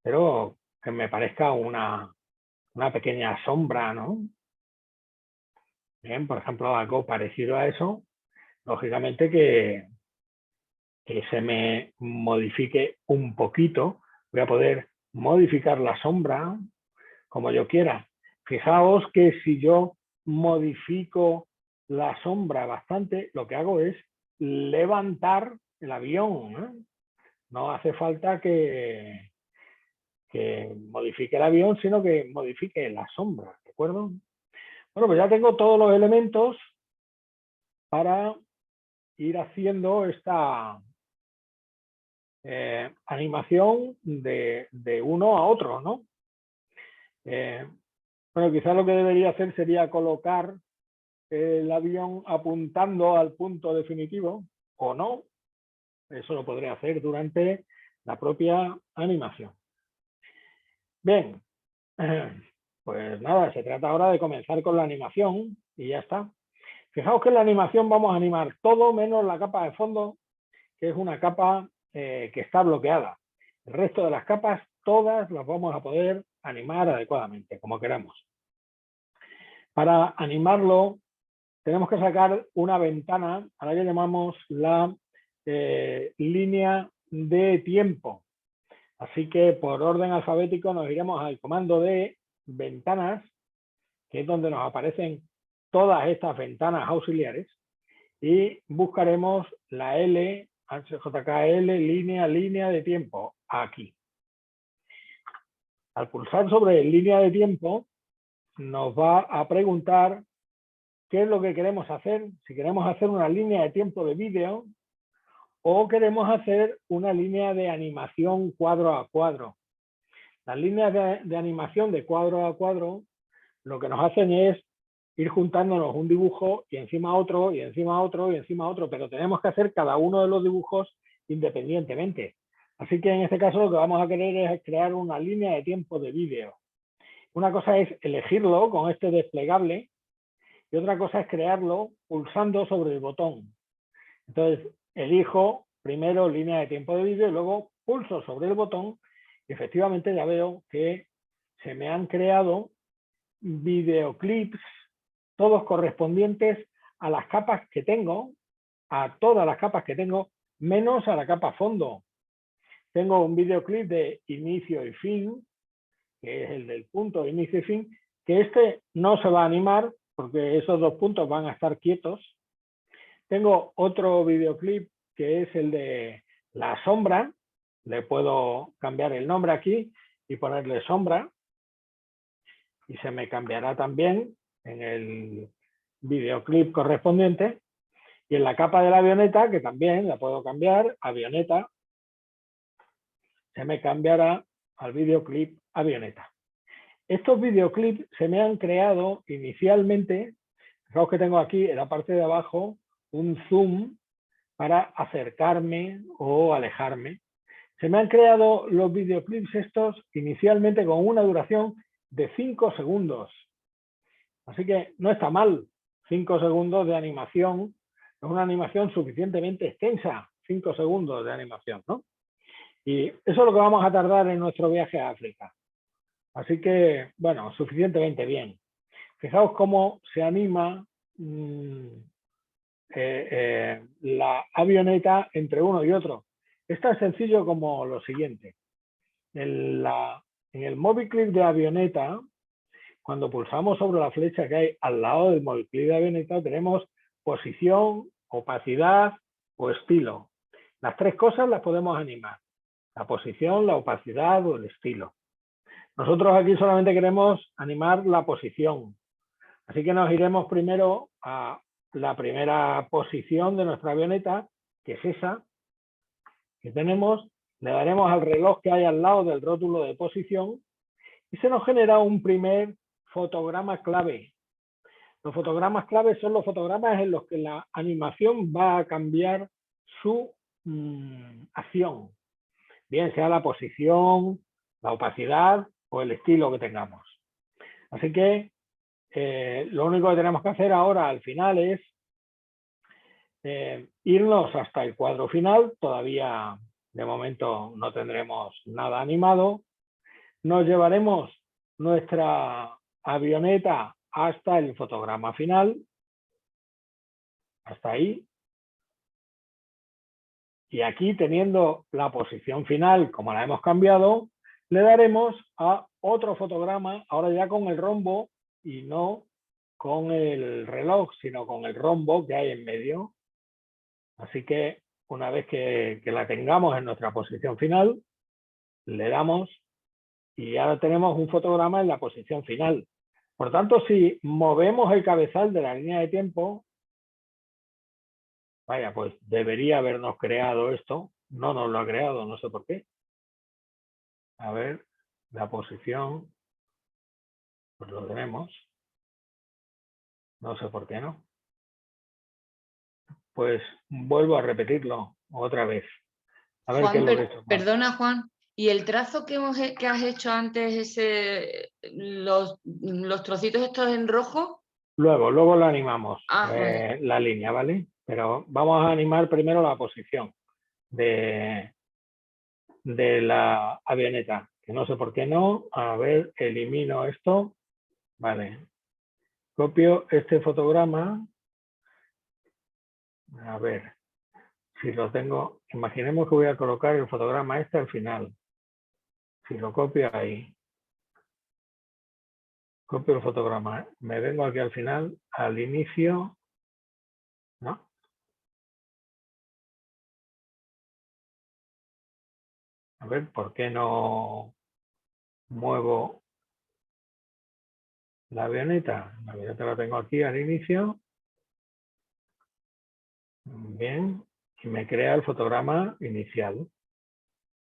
pero que me parezca una pequeña sombra, ¿no? Bien, por ejemplo, algo parecido a eso, lógicamente que se me modifique un poquito, voy a poder modificar la sombra como yo quiera. Fijaos que si yo modifico la sombra bastante, lo que hago es levantar el avión, ¿no? No hace falta que modifique el avión, sino que modifique la sombra, ¿de acuerdo? Bueno, pues ya tengo todos los elementos para ir haciendo esta animación de uno a otro, ¿no? Bueno, quizás lo que debería hacer sería colocar el avión apuntando al punto definitivo, o no. Eso lo podré hacer durante la propia animación. Bien, pues nada, se trata ahora de comenzar con la animación y ya está. Fijaos que en la animación vamos a animar todo menos la capa de fondo, que es una capa que está bloqueada. El resto de las capas, todas las vamos a poder animar adecuadamente, como queramos. Para animarlo, tenemos que sacar una ventana a la que llamamos la línea de tiempo. Así que por orden alfabético nos iremos al comando de ventanas, que es donde nos aparecen todas estas ventanas auxiliares, y buscaremos la L, HJKL, línea de tiempo, aquí. Al pulsar sobre línea de tiempo, nos va a preguntar qué es lo que queremos hacer, si queremos hacer una línea de tiempo de vídeo o queremos hacer una línea de animación cuadro a cuadro. Las líneas de animación de cuadro a cuadro lo que nos hacen es ir juntándonos un dibujo y encima otro, y encima otro, y encima otro, pero tenemos que hacer cada uno de los dibujos independientemente. Así que en este caso lo que vamos a querer es crear una línea de tiempo de vídeo. Una cosa es elegirlo con este desplegable y otra cosa es crearlo pulsando sobre el botón. Entonces elijo primero línea de tiempo de vídeo y luego pulso sobre el botón y efectivamente ya veo que se me han creado videoclips, todos correspondientes a las capas que tengo, a todas las capas que tengo, menos a la capa fondo. Tengo un videoclip de inicio y fin, que es el del punto de inicio y fin, que este no se va a animar porque esos dos puntos van a estar quietos. Tengo otro videoclip que es el de la sombra, le puedo cambiar el nombre aquí y ponerle sombra, y se me cambiará también en el videoclip correspondiente. Y en la capa de la avioneta, que también la puedo cambiar, avioneta, se me cambiará al videoclip avioneta. Estos videoclips se me han creado inicialmente, fijaos que tengo aquí en la parte de abajo un zoom para acercarme o alejarme. Se me han creado los videoclips estos inicialmente con una duración de 5 segundos. Así que no está mal, 5 segundos de animación, es una animación suficientemente extensa, 5 segundos de animación, ¿no? Y eso es lo que vamos a tardar en nuestro viaje a África. Así que, bueno, suficientemente bien. Fijaos cómo se anima la avioneta entre uno y otro. Es tan sencillo como lo siguiente. En el MobiClip de avioneta, cuando pulsamos sobre la flecha que hay al lado del móvil clic de avioneta, tenemos posición, opacidad o estilo. Las tres cosas las podemos animar: la posición, la opacidad o el estilo. Nosotros aquí solamente queremos animar la posición. Así que nos iremos primero a la primera posición de nuestra avioneta, que es esa que tenemos. Le daremos al reloj que hay al lado del rótulo de posición y se nos genera un primer fotograma clave. Los fotogramas clave son los fotogramas en los que la animación va a cambiar su acción, bien sea la posición, la opacidad o el estilo que tengamos. Así que lo único que tenemos que hacer ahora al final es irnos hasta el cuadro final. Todavía de momento no tendremos nada animado. Nos llevaremos nuestra avioneta hasta el fotograma final, hasta ahí. Y aquí, teniendo la posición final como la hemos cambiado, le daremos a otro fotograma, ahora ya con el rombo y no con el reloj, sino con el rombo que hay en medio. Así que una vez que la tengamos en nuestra posición final, le damos y ahora tenemos un fotograma en la posición final. Por tanto, si movemos el cabezal de la línea de tiempo, vaya, pues debería habernos creado esto. No nos lo ha creado, no sé por qué. A ver, la posición, pues lo tenemos. No sé por qué no. Pues vuelvo a repetirlo otra vez. A ver qué es lo que he hecho mal. Perdona, Juan. ¿Y el trazo que has hecho antes, los trocitos estos en rojo? Luego lo animamos, Vale. la línea, ¿vale? Pero vamos a animar primero la posición de la avioneta, que no sé por qué no. A ver, elimino esto. Vale. Copio este fotograma. A ver, si lo tengo, imaginemos que voy a colocar el fotograma este al final. Si lo copio ahí. Copio el fotograma. Me vengo aquí al final, al inicio. ¿No? A ver, ¿por qué no muevo la avioneta? La avioneta la tengo aquí al inicio. Bien. Y me crea el fotograma inicial.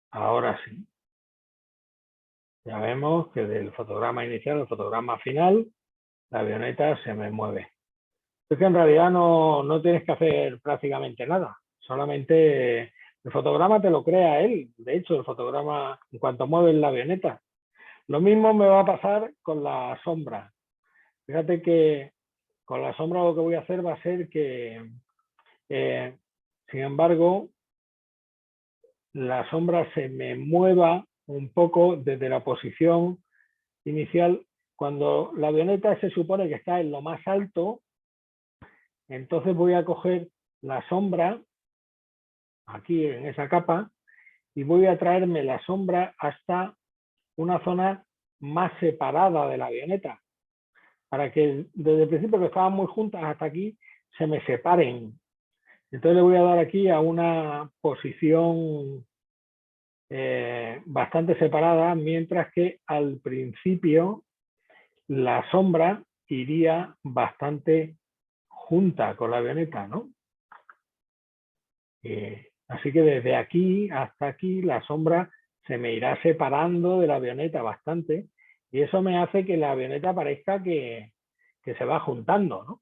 Ahora sí. Ya vemos que del fotograma inicial al fotograma final, la avioneta se me mueve. Es que en realidad no tienes que hacer prácticamente nada. Solamente el fotograma te lo crea él. De hecho, el fotograma, en cuanto mueves la avioneta. Lo mismo me va a pasar con la sombra. Fíjate que con la sombra lo que voy a hacer va a ser que, sin embargo, la sombra se me mueva un poco desde la posición inicial. Cuando la avioneta se supone que está en lo más alto, entonces voy a coger la sombra aquí en esa capa y voy a traerme la sombra hasta una zona más separada de la avioneta, para que desde el principio, que estaban muy juntas, hasta aquí se me separen. Entonces le voy a dar aquí a una posición bastante separada, mientras que al principio la sombra iría bastante junta con la avioneta, ¿no? Así que desde aquí hasta aquí la sombra se me irá separando de la avioneta bastante, y eso me hace que la avioneta parezca que se va juntando, ¿no?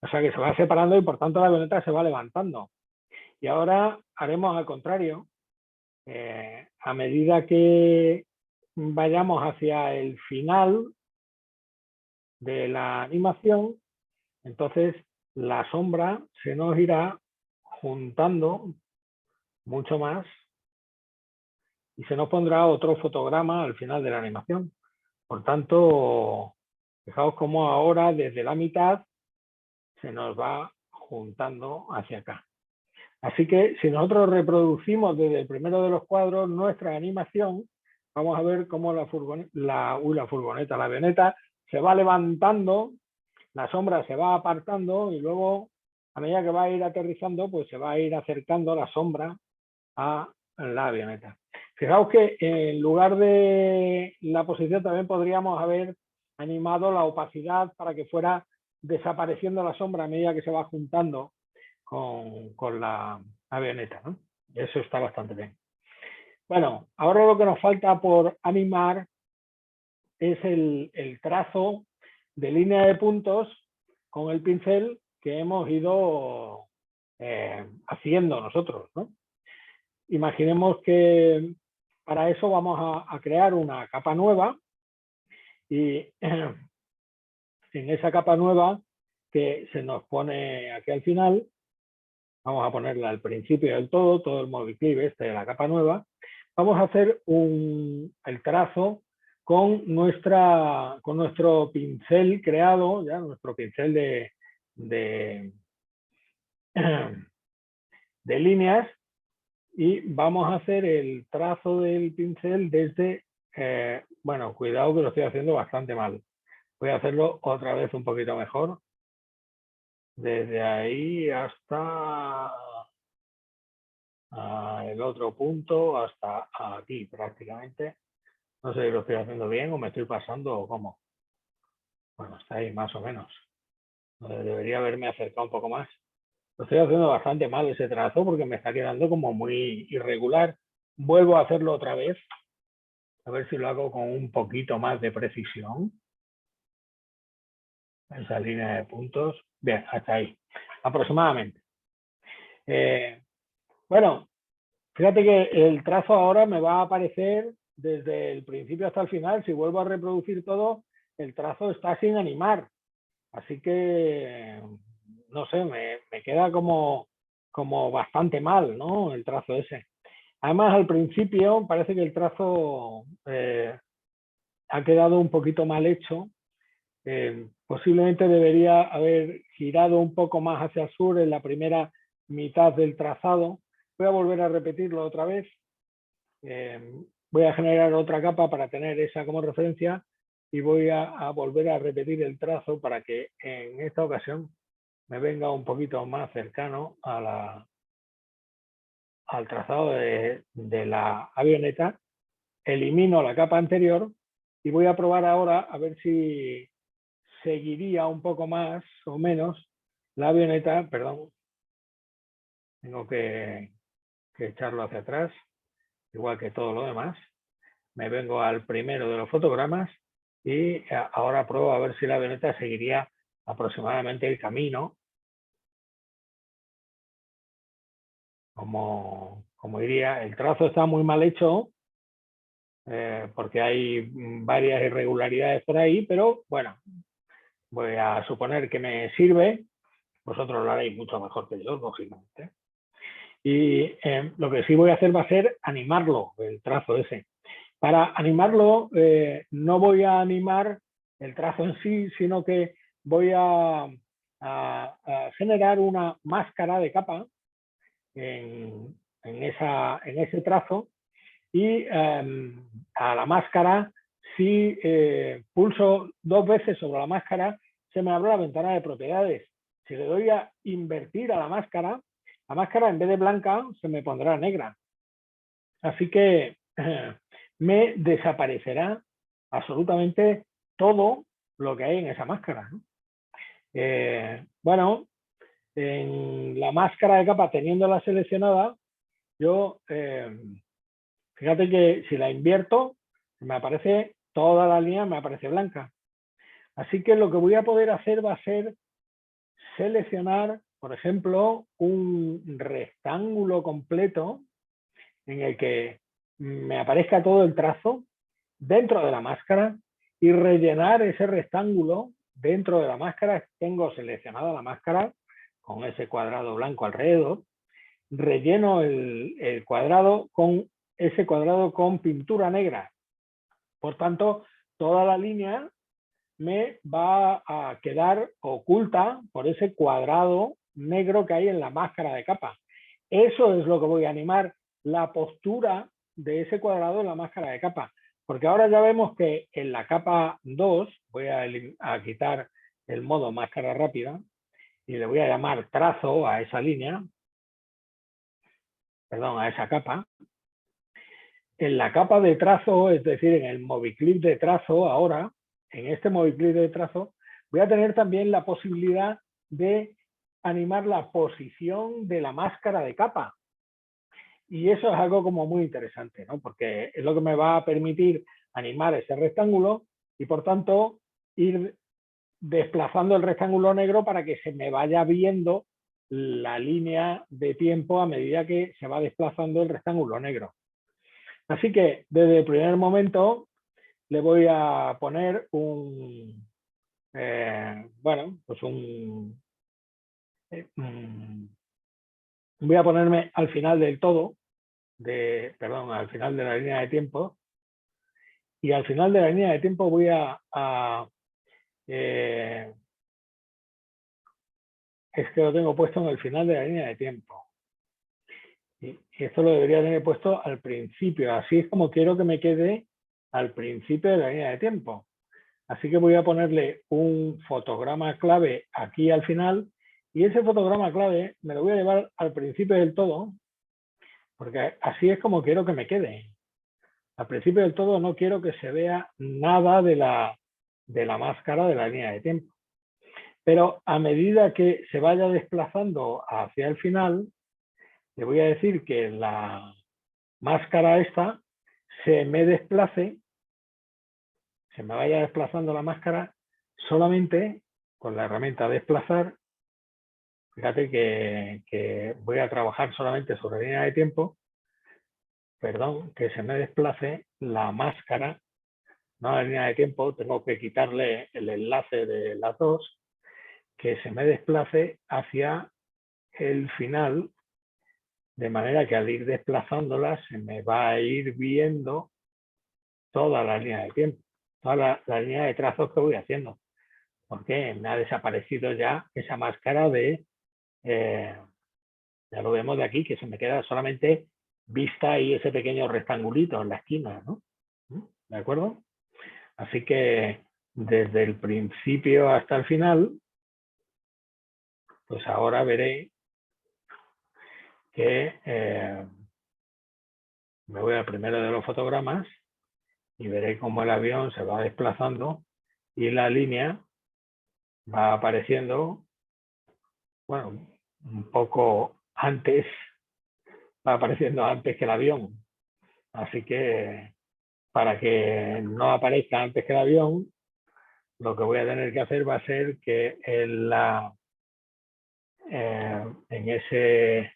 O sea, que se va separando y por tanto la avioneta se va levantando. Y ahora haremos al contrario. A medida que vayamos hacia el final de la animación, entonces la sombra se nos irá juntando mucho más y se nos pondrá otro fotograma al final de la animación. Por tanto, fijaos cómo ahora desde la mitad se nos va juntando hacia acá. Así que si nosotros reproducimos desde el primero de los cuadros nuestra animación, vamos a ver cómo la avioneta se va levantando, la sombra se va apartando y luego, a medida que va a ir aterrizando, pues se va a ir acercando la sombra a la avioneta. Fijaos que en lugar de la posición también podríamos haber animado la opacidad para que fuera desapareciendo la sombra a medida que se va juntando con la avioneta, ¿no? Eso está bastante bien. Bueno, ahora lo que nos falta por animar es el trazo de línea de puntos con el pincel que hemos ido haciendo nosotros, ¿no? Imaginemos que para eso vamos a crear una capa nueva y en esa capa nueva que se nos pone aquí al final, vamos a ponerla al principio del todo el moviclive este de la capa nueva, vamos a hacer el trazo con nuestro pincel creado, ya nuestro pincel de líneas, y vamos a hacer el trazo del pincel desde, bueno, cuidado que lo estoy haciendo bastante mal. Voy a hacerlo otra vez un poquito mejor. Desde ahí hasta el otro punto, hasta aquí prácticamente. No sé si lo estoy haciendo bien o me estoy pasando o cómo. Bueno, está ahí más o menos. Debería haberme acercado un poco más. Lo estoy haciendo bastante mal ese trazo porque me está quedando como muy irregular. Vuelvo a hacerlo otra vez. A ver si lo hago con un poquito más de precisión. Esa línea de puntos. Bien, hasta ahí. Aproximadamente. Bueno, fíjate que el trazo ahora me va a aparecer desde el principio hasta el final. Si vuelvo a reproducir todo, el trazo está sin animar. Así que, no sé, me queda como bastante mal, ¿no? El trazo ese. Además, al principio parece que el trazo ha quedado un poquito mal hecho. Posiblemente debería haber girado un poco más hacia el sur en la primera mitad del trazado. Voy a volver a repetirlo otra vez. Voy a generar otra capa para tener esa como referencia y voy a volver a repetir el trazo para que en esta ocasión me venga un poquito más cercano al trazado de la avioneta. Elimino la capa anterior y voy a probar ahora a ver si seguiría un poco más o menos la avioneta, perdón, tengo que echarlo hacia atrás, igual que todo lo demás. Me vengo al primero de los fotogramas y ahora pruebo a ver si la avioneta seguiría aproximadamente el camino como iría. El trazo está muy mal hecho porque hay varias irregularidades por ahí, pero bueno, voy a suponer que me sirve. Vosotros lo haréis mucho mejor que yo, lógicamente. Y lo que sí voy a hacer va a ser animarlo, el trazo ese. Para animarlo, no voy a animar el trazo en sí, sino que voy a generar una máscara de capa en ese trazo y a la máscara, si pulso 2 veces sobre la máscara, se me abre la ventana de propiedades. Si le doy a invertir a la máscara en vez de blanca se me pondrá negra. Así que me desaparecerá absolutamente todo lo que hay en esa máscara, ¿no? Bueno, en la máscara de capa, teniéndola seleccionada, yo, fíjate que si la invierto, me aparece toda la línea, me aparece blanca. Así que lo que voy a poder hacer va a ser seleccionar, por ejemplo, un rectángulo completo en el que me aparezca todo el trazo dentro de la máscara y rellenar ese rectángulo dentro de la máscara. Tengo seleccionada la máscara con ese cuadrado blanco alrededor, relleno el cuadrado con ese cuadrado con pintura negra. Por tanto, toda la línea me va a quedar oculta por ese cuadrado negro que hay en la máscara de capa. Eso es lo que voy a animar, la postura de ese cuadrado en la máscara de capa. Porque ahora ya vemos que en la capa 2 voy a quitar el modo máscara rápida y le voy a llamar trazo a esa línea, perdón, a esa capa. En la capa de trazo, es decir, en el moviclip de trazo, ahora, en este moviclip de trazo, voy a tener también la posibilidad de animar la posición de la máscara de capa. Y eso es algo como muy interesante, ¿no? Porque es lo que me va a permitir animar ese rectángulo y, por tanto, ir desplazando el rectángulo negro para que se me vaya viendo la línea de tiempo a medida que se va desplazando el rectángulo negro. Así que desde el primer momento le voy a poner un, voy a ponerme al final del todo, al final de la línea de tiempo, y al final de la línea de tiempo voy es que lo tengo puesto en el final de la línea de tiempo. Y esto lo debería tener puesto al principio. Así es como quiero que me quede al principio de la línea de tiempo. Así que voy a ponerle un fotograma clave aquí al final. Y ese fotograma clave me lo voy a llevar al principio del todo, porque así es como quiero que me quede. Al principio del todo no quiero que se vea nada de la máscara de la línea de tiempo. Pero a medida que se vaya desplazando hacia el final, le voy a decir que la máscara esta se me desplace, se me vaya desplazando la máscara solamente con la herramienta desplazar. Fíjate que voy a trabajar solamente sobre la línea de tiempo. Perdón, que se me desplace la máscara, no la línea de tiempo, tengo que quitarle el enlace de las dos, que se me desplace hacia el final, de manera que al ir desplazándola se me va a ir viendo toda la línea de tiempo, toda la línea de trazos que voy haciendo, porque me ha desaparecido ya esa máscara de, ya lo vemos de aquí, que se me queda solamente vista ahí ese pequeño rectangulito en la esquina, ¿no? ¿De acuerdo? Así que desde el principio hasta el final, pues ahora veré que me voy al primero de los fotogramas y veré cómo el avión se va desplazando y la línea va apareciendo, bueno, un poco antes, va apareciendo antes que el avión. Así que para que no aparezca antes que el avión, lo que voy a tener que hacer va a ser que en ese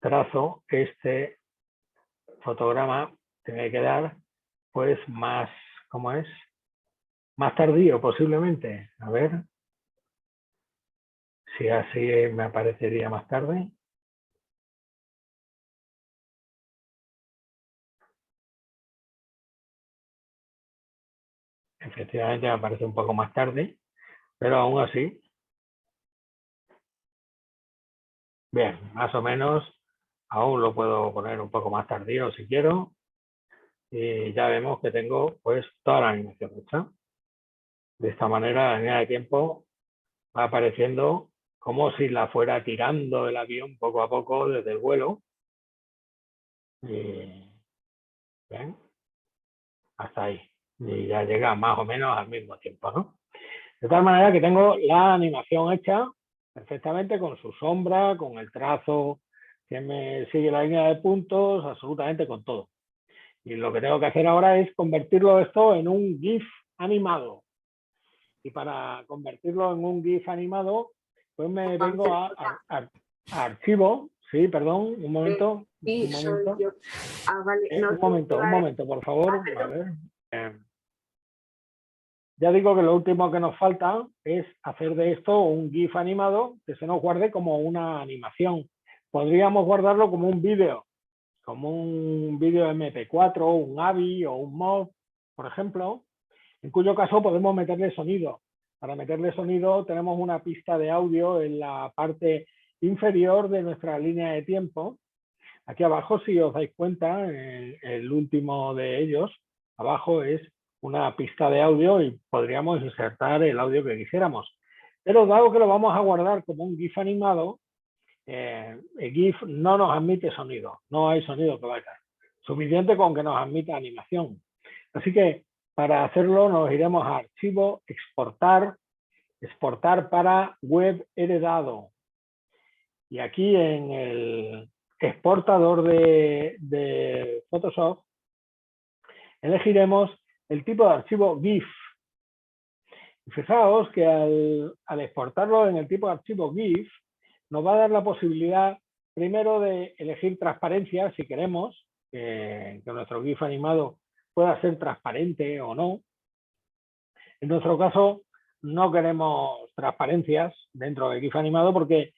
trazo, este fotograma tiene que quedar pues más, ¿cómo es? Más tardío posiblemente. A ver si así me aparecería más tarde. Efectivamente me aparece un poco más tarde, pero aún así, bien, más o menos, aún lo puedo poner un poco más tardío si quiero. Y ya vemos que tengo pues toda la animación hecha. De esta manera la línea de tiempo va apareciendo como si la fuera tirando el avión poco a poco desde el vuelo. Y bien, hasta ahí. Y ya llega más o menos al mismo tiempo, ¿no? De tal manera que tengo la animación hecha perfectamente con su sombra, con el trazo que me sigue la línea de puntos, absolutamente con todo. Y lo que tengo que hacer ahora es convertirlo esto en un GIF animado. Y para convertirlo en un GIF animado, pues me vengo a archivo. Sí, perdón, un momento. Sí, un momento. soy yo. Ah, vale. No, un momento, por favor. A ver. Ya digo que lo último que nos falta es hacer de esto un GIF animado que se nos guarde como una animación. Podríamos guardarlo como un vídeo MP4, un AVI o un MOV, por ejemplo, en cuyo caso podemos meterle sonido. Para meterle sonido tenemos una pista de audio en la parte inferior de nuestra línea de tiempo. Aquí abajo, si os dais cuenta, el último de ellos, abajo es una pista de audio y podríamos insertar el audio que quisiéramos. Pero dado que lo vamos a guardar como un GIF animado, el GIF no nos admite sonido, no hay sonido que valga. Suficiente con que nos admita animación. Así que para hacerlo nos iremos a archivo, exportar, exportar para web heredado. Y aquí en el exportador de Photoshop elegiremos el tipo de archivo GIF. Y fijaos que al exportarlo en el tipo de archivo GIF nos va a dar la posibilidad primero de elegir transparencia si queremos que nuestro GIF animado pueda ser transparente o no. En nuestro caso no queremos transparencias dentro del GIF animado porque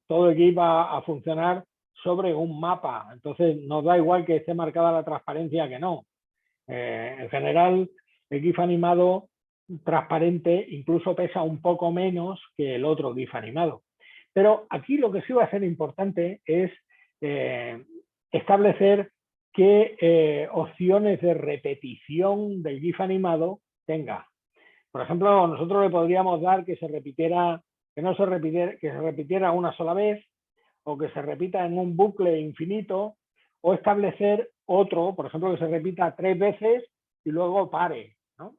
todo el GIF va a funcionar sobre un mapa, entonces nos da igual que esté marcada la transparencia que no. En general, el GIF animado transparente incluso pesa un poco menos que el otro GIF animado. Pero aquí lo que sí va a ser importante es establecer qué opciones de repetición del GIF animado tenga. Por ejemplo, nosotros le podríamos dar que se repitiera, que se repitiera una sola vez, o que se repita en un bucle infinito, o establecer otro, por ejemplo, que se repita 3 veces y luego pare, ¿no?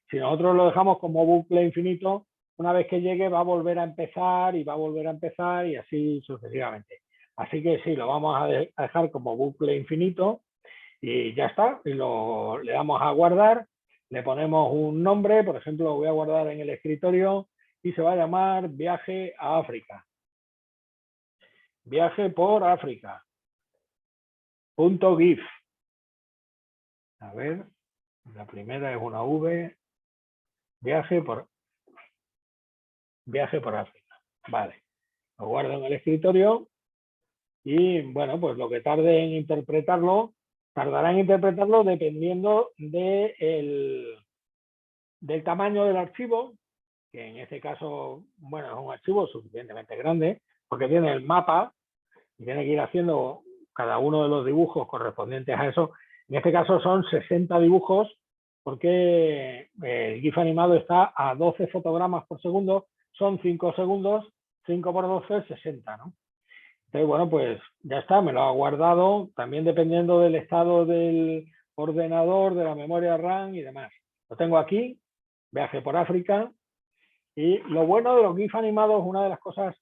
Si nosotros lo dejamos como bucle infinito, una vez que llegue va a volver a empezar y va a volver a empezar y así sucesivamente. Así que sí, lo vamos a dejar como bucle infinito y ya está. Y le damos a guardar, le ponemos un nombre, por ejemplo, lo voy a guardar en el escritorio y se va a llamar Viaje a África. Viaje por África. .gif. A ver, la primera es una V. Viaje por África. Vale. Lo guardo en el escritorio y, bueno, pues lo que tarde en interpretarlo, tardará en interpretarlo dependiendo del tamaño del archivo, que en este caso, bueno, es un archivo suficientemente grande, porque tiene el mapa y tiene que ir haciendo cada uno de los dibujos correspondientes a eso. En este caso son 60 dibujos, porque el GIF animado está a 12 fotogramas por segundo, son 5 segundos, 5 por 12, 60, ¿no? Entonces, bueno, pues ya está, me lo ha guardado, también dependiendo del estado del ordenador, de la memoria RAM y demás. Lo tengo aquí, Viaje por África, y lo bueno de los GIF animados, una de las cosas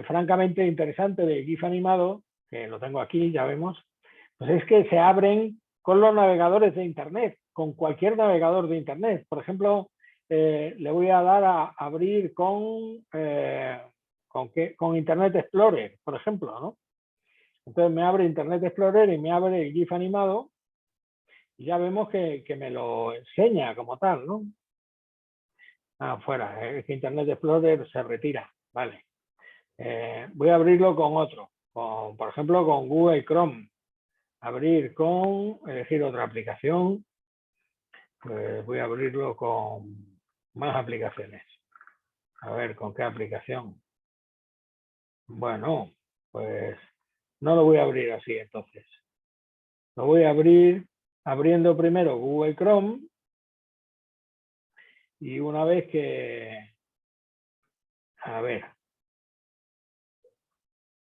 francamente interesantes del GIF animado, que lo tengo aquí, ya vemos, pues es que se abren con los navegadores de Internet, con cualquier navegador de Internet. Por ejemplo, le voy a dar a abrir con Internet Explorer, por ejemplo, ¿no? Entonces me abre Internet Explorer y me abre el GIF animado y ya vemos que me lo enseña como tal, ¿no? Fuera, es que Internet Explorer se retira, vale. Voy a abrirlo con otro, por ejemplo con Google Chrome. Elegir otra aplicación, pues voy a abrirlo con más aplicaciones. A ver, ¿con qué aplicación? Bueno, pues no lo voy a abrir así entonces. Lo voy a abrir abriendo primero Google Chrome y una vez que,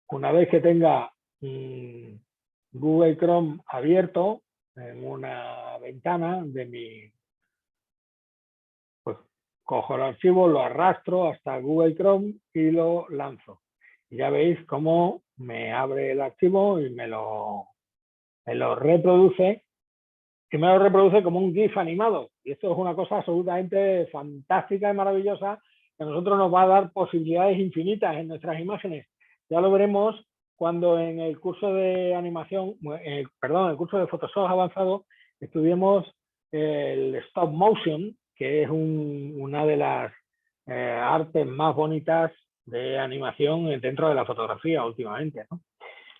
una vez que tenga Google Chrome abierto en una ventana de mi, pues cojo el archivo, lo arrastro hasta Google Chrome y lo lanzo. Y ya veis cómo me abre el archivo y me lo reproduce. Y me lo reproduce como un GIF animado. Y esto es una cosa absolutamente fantástica y maravillosa que a nosotros nos va a dar posibilidades infinitas en nuestras imágenes. Ya lo veremos cuando en el curso de animación, perdón, el curso de Photoshop avanzado, estudiemos el stop motion, que es una de las artes más bonitas de animación dentro de la fotografía últimamente, ¿no?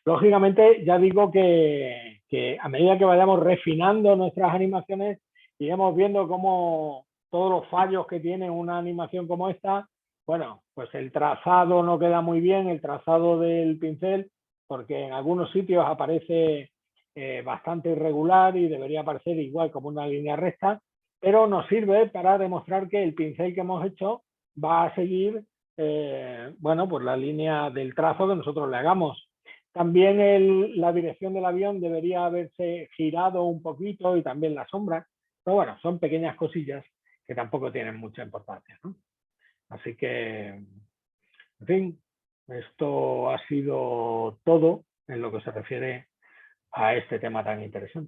Lógicamente, ya digo que a medida que vayamos refinando nuestras animaciones, iremos viendo cómo todos los fallos que tiene una animación como esta Bueno, pues el trazado no queda muy bien, el trazado del pincel, porque en algunos sitios aparece bastante irregular y debería aparecer igual como una línea recta, pero nos sirve para demostrar que el pincel que hemos hecho va a seguir bueno, pues la línea del trazo que nosotros le hagamos. También la dirección del avión debería haberse girado un poquito y también la sombra, pero bueno, son pequeñas cosillas que tampoco tienen mucha importancia, ¿no? Así que, en fin, esto ha sido todo en lo que se refiere a este tema tan interesante.